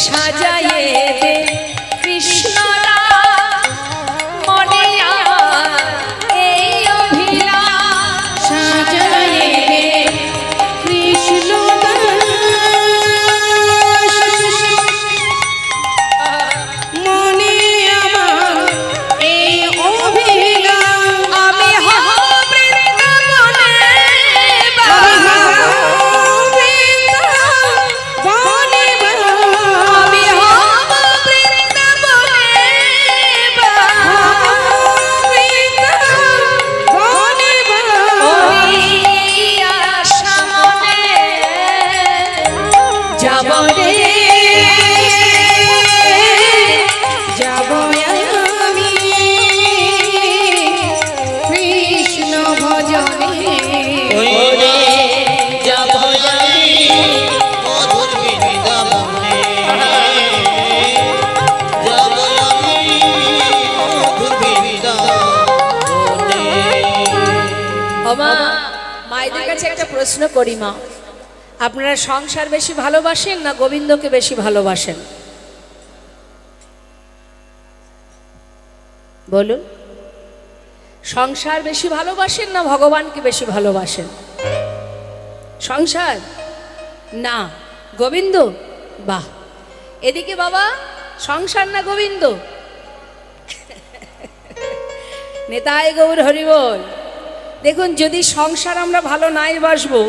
সাজায়ে দে কৃষ্ণরা মনে আমার এই অভিলাষ, সাজায়ে দে কৃষ্ণ মনে আমার এই অভিলাষ। আমি হব বৃন্দাবনে আমি হব বৃন্দাবনে ওই আশা মনে যাব রে, যাব আমি কৃষ্ণ ভজনে, যাব আমি মধুর বৃন্দাবনে, যাব আমি মধুর বৃন্দাবনে। মা, মায়েদের কাছে একটা প্রশ্ন করি মা, আপনারা সংসার বেশি ভালোবাসেন না গোবিন্দকে বেশি ভালোবাসেন? বলুন, সংসার বেশি ভালোবাসেন না ভগবানকে বেশি ভালোবাসেন? সংসার না গোবিন্দ? বাহ, এদিকে বাবা, সংসার না গোবিন্দ? নেতাই গৌর হরিবল। দেখুন, যদি সংসার আমরা ভালো নাই বাসবো,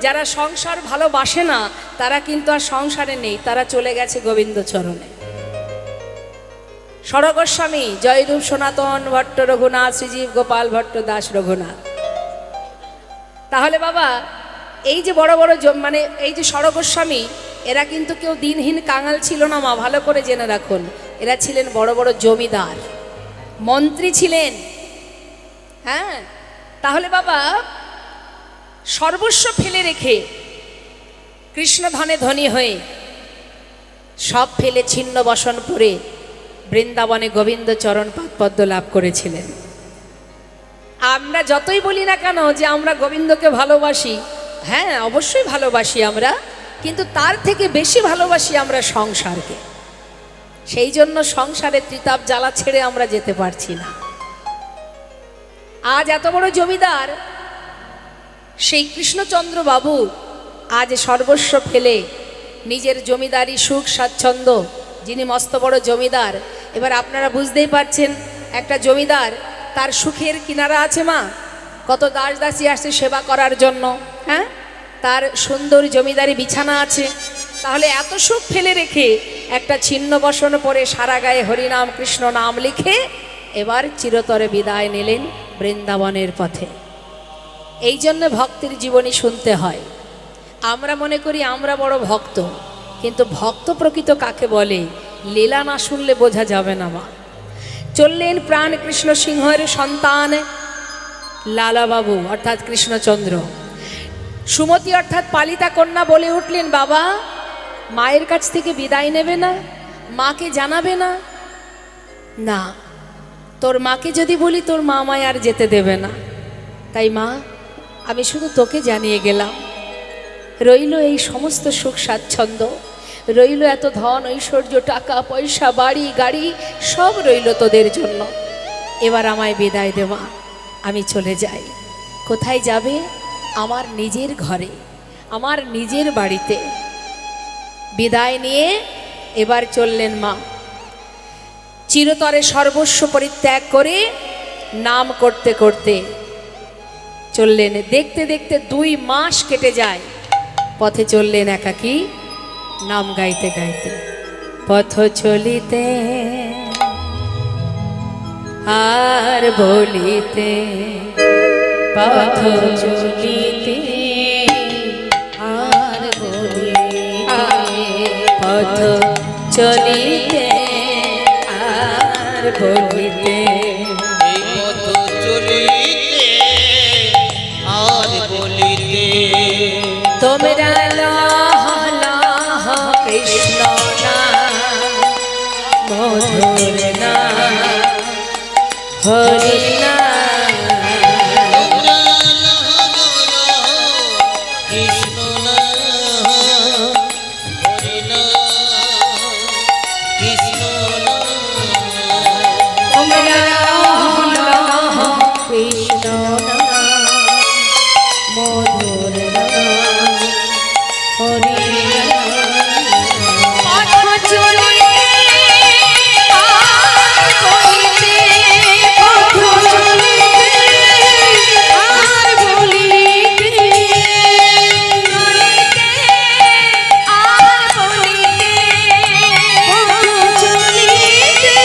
যারা সংসার ভালোবাসে না তারা কিন্তু আর সংসারে নেই, তারা চলে গেছে গোবিন্দ চরণে। সর গোস্বামী, জয়রূপ সনাতন ভট্ট রঘুনাথ, শ্রীজীব গোপাল ভট্ট দাস রঘুনাথ। তাহলে বাবা, এই যে বড় বড় মানে এই যে সর গোস্বামী, এরা কিন্তু কেউ দিনহীন কাঙাল ছিল না মা, ভালো করে জেনে রাখুন। এরা ছিলেন বড় বড় জমিদার, মন্ত্রী ছিলেন। হ্যাঁ, তাহলে বাবা, সর্বস্ব ফেলে রেখে কৃষ্ণ ধনে ধনী হয়ে সব ফেলে ছিন্ন বসন করে বৃন্দাবনে গোবিন্দ চরণ পদ্ম লাভ করেছিলেন। আমরা যতই বলি না কেন যে আমরা গোবিন্দকে ভালোবাসি, হ্যাঁ অবশ্যই ভালোবাসি আমরা, কিন্তু তার থেকে বেশি ভালোবাসি আমরা সংসারকে। সেই জন্য সংসারে ত্রিতাপ জ্বালা ছেড়ে আমরা যেতে পারছি না। আজ এত বড় জমিদার সেই কৃষ্ণচন্দ্র বাবু আজ সর্বস্ব ফেলে নিজের জমিদারি সুখ স্বাচ্ছন্দ্য, যিনি মস্ত বড় জমিদার। এবার আপনারা বুঝতেই পারছেন একটা জমিদার, তার সুখের কিনারা আছে মা? কত দাস দাসী আসছে সেবা করার জন্য, হ্যাঁ, তার সুন্দর জমিদারি বিছানা আছে। তাহলে এত সুখ ফেলে রেখে একটা ছিন্ন বসন পরে সারা গায়ে হরিনাম কৃষ্ণ নাম লিখে এবার চিরতরে বিদায় নিলেন বৃন্দাবনের পথে। এই জন্য ভক্তের জীবনী শুনতে হয়। আমরা মনে করি আমরা বড় ভক্ত, কিন্তু ভক্ত প্রকৃত কাকে বলে লীলা না শুনলে বোঝা যাবে না মা। চললেন প্রাণ কৃষ্ণ সিংহের সন্তান লালাবাবু অর্থাৎ কৃষ্ণচন্দ্র। সুমতি অর্থাৎ পালিতা কন্যা বলে উঠলেন, বাবা মায়ের কাছ থেকে বিদায় নেবে না? মাকে জানাবে না? না, তোর মাকে যদি বলি তোর মা আমায় আর যেতে দেবে না। তাই মা আমি শুধু তোকে জানিয়ে গেলাম, রইল এই সমস্ত সুখ স্বাচ্ছন্দ্য, রইল এত ধন ঐশ্বর্য, টাকা পয়সা, বাড়ি গাড়ি, সব রইল তোদের জন্য। এবার আমায় বিদায় দে মা, আমি চলে যাই। কোথায় যাবে? আমার নিজের ঘরে, আমার নিজের বাড়িতে। বিদায় নিয়ে এবার চললেন মা। চিরতরে সর্বস্ব পরিত্যাগ করে নাম করতে করতে চললেন। দেখতে দেখতে 2 মাস কেটে যায়। পথে চললেন একাকী, নাম গাইতে গাইতে। পথ চলিতে আর বলিতে, পথ চলিতে আর বলিতে, পথ চলিতে আর বলিতে, এই পথ চলিতে আর বলিতে, তোমরা লহ লহ কৃষ্ণ নাম, মধুর নাম, হরি নাম, তোমরা লহ লহ কৃষ্ণ নাম, হরি নাম, কৃষ্ণ নাম, তোমরা লহ লহ কৃষ্ণ নাম, মধুর নাম, হরি নাম। পথ চলিতে আর বলিতে, পথ চলিতে আর বলিতে, চলিতে আর বলিতে, পথ চলিতে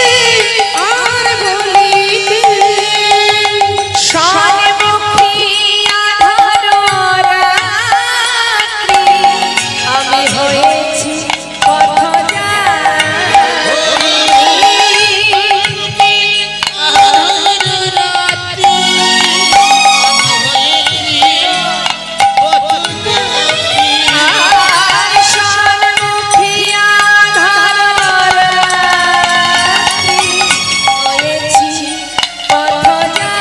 আর বলিতে, সন্মুখী আধার রাত্রি আমি হয়েছি পথযাত্রী। আর সন্মুখী আধার রাত্রি হয়েছি পথযাত্রী।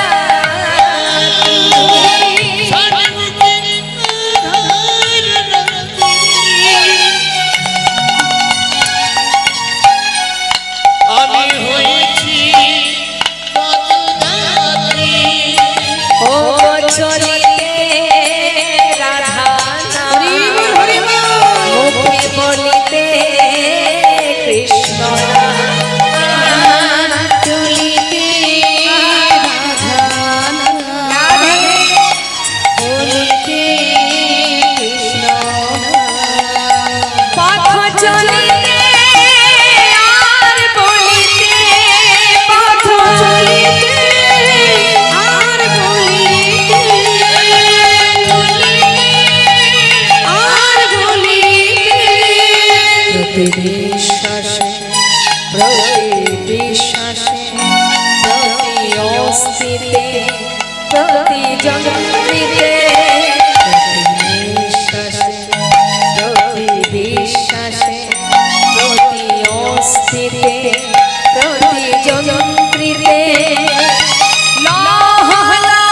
আমি হয়েছি পথযাত্রী, ও চলিতে রাধা নাম, মুখে বলিতে কৃষ্ণ নাম, চলিতে রাধা নাম, বলিতে কৃষ্ণ নাম। পথ চলিতে আর বলিতে, পথ চলিতে আর বলিতে, আর বলিতে, প্রতি বিশ্বাসে, প্রতি বিশ্বাসে, প্রতি অস্থিতে, প্রতি যন্ত্রিতে, প্রতি বিশ্বাসে, প্রতি বিশ্বাসে, প্রতি অস্থিতে, প্রতি যন্ত্রিতে, লহ লহ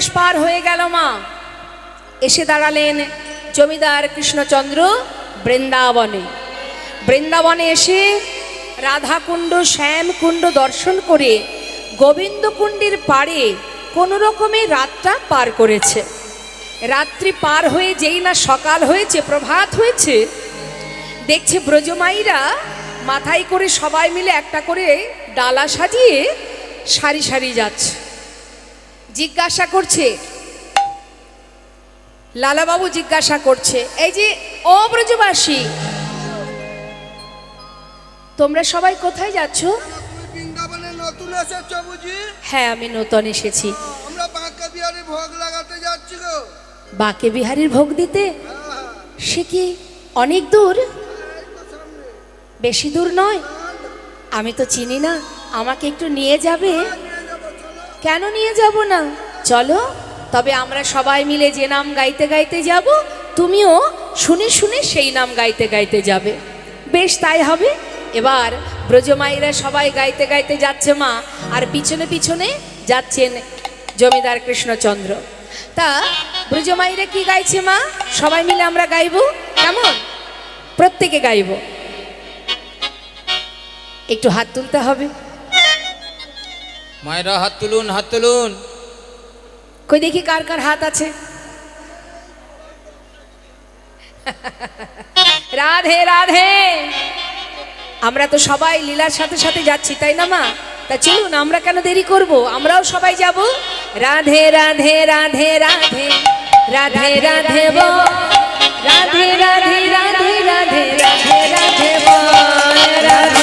মাস পার হয়ে গেল মা, এসে দাঁড়ালেন জমিদার কৃষ্ণচন্দ্র বৃন্দাবনে। বৃন্দাবনে এসে রাধাকুণ্ড শ্যামকুণ্ড দর্শন করে গোবিন্দকুণ্ডের পাড়ে কোনো রকমে রাতটা পার করেছে। রাত্রি পার হয়ে যেই না সকাল হয়েছে, প্রভাত হয়েছে, দেখছে ব্রজমাইরা মাথায় করে সবাই মিলে একটা করে ডালা সাজিয়ে সারি সারি যাচ্ছে। জিজ্ঞাসা করছে, লালাবাবু জিজ্ঞাসা করছে, এই যে ও ব্রজবাসী, তোমরা সবাই কোথায় যাচ্ছ? তুমি বৃন্দাবনে নতুন এসেছো বুঝি? হ্যাঁ, আমি নতুন এসেছি। আমরা বাঁকা বিহারে ভোগ লাগাতে যাচ্ছি গো। বাঁকে বিহারীর ভোগ দিতে? হ্যাঁ, সে কি অনেক দূর? এই তো সামনে। বেশি দূর নয়? আমি তো চিনি না, আমাকে একটু নিয়ে যাবে? নিয়ে যাবো, চলো। কেন নিয়ে যাব না? চলো, তবে আমরা সবাই মিলে যে নাম গাইতে গাইতে যাব, তুমিও শুনে শুনে সেই নাম গাইতে গাইতে যাবে। বেশ, তাই হবে। এবার ব্রজমাইরা সবাই গাইতে গাইতে যাচ্ছে মা, আর পিছনে পিছনে যাচ্ছেন জমিদার কৃষ্ণচন্দ্র। তা ব্রজমাইরা কি গাইছে মা? সবাই মিলে আমরা গাইবো, কেমন? প্রত্যেকে গাইব। একটু হাত তুলতে হবে। মায়েরা হাত তুলুন, হাত তুলুন। কই দেখি কার কার হাত আছে। রাধে রাধে। আমরা তো সবাই লীলার সাথে সাথে যাচ্ছি, তাই না মা? তা চলুন, আমরা কেন দেরি করব, আমরাও সবাই যাব। রাধে রাধে রাধে রাধে রাধে রাধে বল, রাধে রাধে রাধে রাধে রাধে রাধে বল, রাধে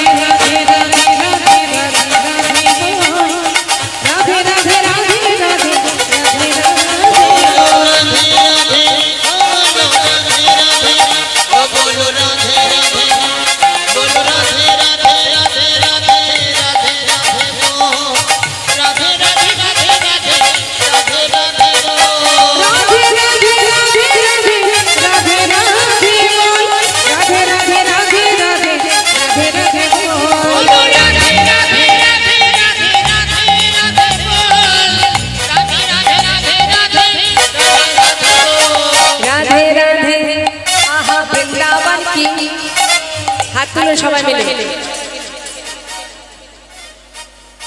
সবাই মিলে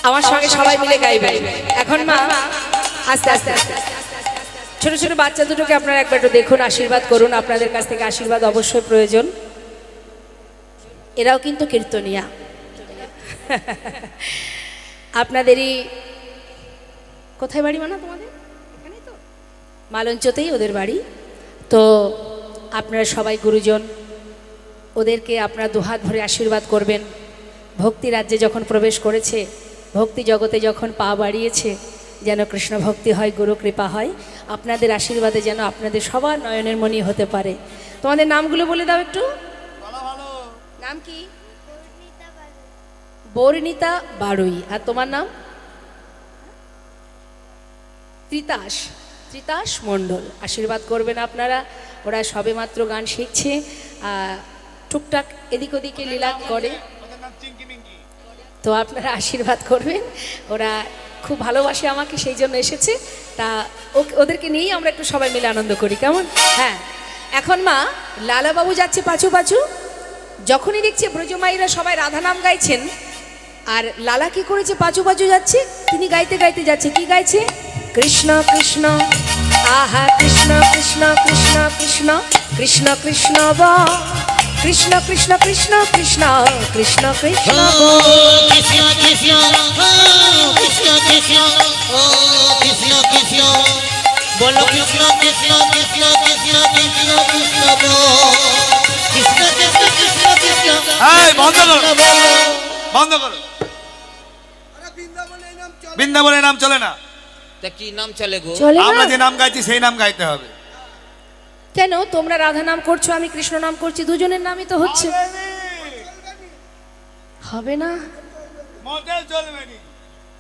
আমার সঙ্গে সবাই মিলে গাইবে। এখন মা আস্তে আস্তে আস্তে ছোট ছোট বাচ্চা দুটোকে আপনারা একবার একটু দেখুন, আশীর্বাদ করুন। আপনাদের কাছ থেকে আশীর্বাদ অবশ্যই প্রয়োজন। এরাও কিন্তু কীর্তনিয়া। আপনাদেরই কোথায় বাড়ি মানা তোমাদের? এখানেই তো, মালঞ্চতেই ওদের বাড়ি। তো আপনারা সবাই গুরুজন, ওদেরকে আপনারা দুহাত ভরে আশীর্বাদ করবেন। ভক্তি রাজ্যে যখন প্রবেশ করেছে, ভক্তি জগতে যখন পা বাড়িয়েছে, যেন কৃষ্ণ ভক্তি হয়, গুরু কৃপা হয়। আপনাদের আশীর্বাদে যেন আপনাদের সবার নয়নের মণি হতে পারে। তোমাদের নামগুলো বলে দাও একটু। নাম কি? বর্ণিতা বাড়ুই। আর তোমার নাম? ত্রিতাস। ত্রিতাস মণ্ডল। আশীর্বাদ করবেন আপনারা। ওরা সবেমাত্র গান শিখছে, টুকটাক এদিক ওদিকে লীলা করে, তো আপনারা আশীর্বাদ করবেন। ওরা খুব ভালোবাসে আমাকে, সেই জন্য এসেছে। তা ওদেরকে নিয়েই আমরা একটু সবাই মিলে আনন্দ করি, কেমন? হ্যাঁ। এখন মা লালাবাবু যাচ্ছে পাছু পাছু। যখনই দেখছে ব্রজমাইরা সবাই রাধা নাম গাইছেন, আর লালা কি করেছে? পাছু পাছু যাচ্ছে। তিনি গাইতে গাইতে যাচ্ছে। কি গাইছে? কৃষ্ণ কৃষ্ণ, আহা কৃষ্ণ কৃষ্ণ কৃষ্ণ কৃষ্ণ কৃষ্ণ কৃষ্ণ বল, কৃষ্ণ কৃষ্ণ কৃষ্ণ কৃষ্ণ কৃষ্ণ কৃষ্ণ বল, কৃষ্ণ কৃষ্ণ কৃষ্ণ কৃষ্ণ কৃষ্ণ কৃষ্ণ বলো, কৃষ্ণ কৃষ্ণ কৃষ্ণ কৃষ্ণ কৃষ্ণ কৃষ্ণ বল, কৃষ্ণ কৃষ্ণ কৃষ্ণ কৃষ্ণ। এই বন্ধ করো, বন্ধ করো। আরে বৃন্দাবনে এই নাম চলে? বৃন্দাবনের নাম চলে না। তা কি নাম চলে গো? চলে আমরা না? যে নাম গাইছি সেই নাম গাইতে হবে। কেন? তোমরা রাধা নাম করছো, আমি কৃষ্ণ নাম করছি, দুজনের নামই তো হচ্ছে। হবে না? মডেল চলবে না।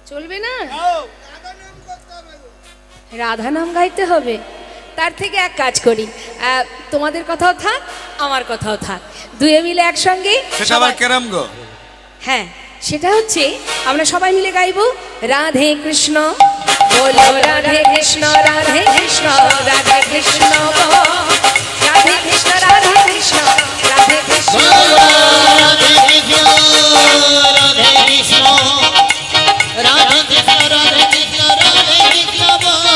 চলবে না? রাধা নাম করতে হবে গো। রাধা নাম গাইতে হবে। তার থেকে এক কাজ করি, তোমাদের কথাও থাক, আমার কথাও থাক, দুয়ে মিলে একসঙ্গে। সেটা আবার কেরম গো? হ্যাঁ, সেটা হচ্ছে আমরা সবাই মিলে গাইবো রাধে কৃষ্ণ বলো রাধে কৃষ্ণ রাধে কৃষ্ণ রাধে কৃষ্ণ গো। রাধে কৃষ্ণ রাধে কৃষ্ণ রাধে কৃষ্ণ গো। রাধে কৃষ্ণ রাধে কৃষ্ণ রাধে কৃষ্ণ রাধে কৃষ্ণ রাধে কৃষ্ণ বল।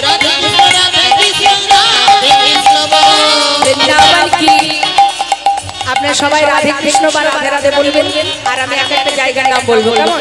রাধে কৃষ্ণ রাধে কৃষ্ণ রাধে কৃষ্ণ বল। বৃন্দাবন কি। আপনারা সবাই রাধে কৃষ্ণ বা রাধে রাধে বলবেন, আর আমি এক একটা জায়গার নাম বলবো, কেমন?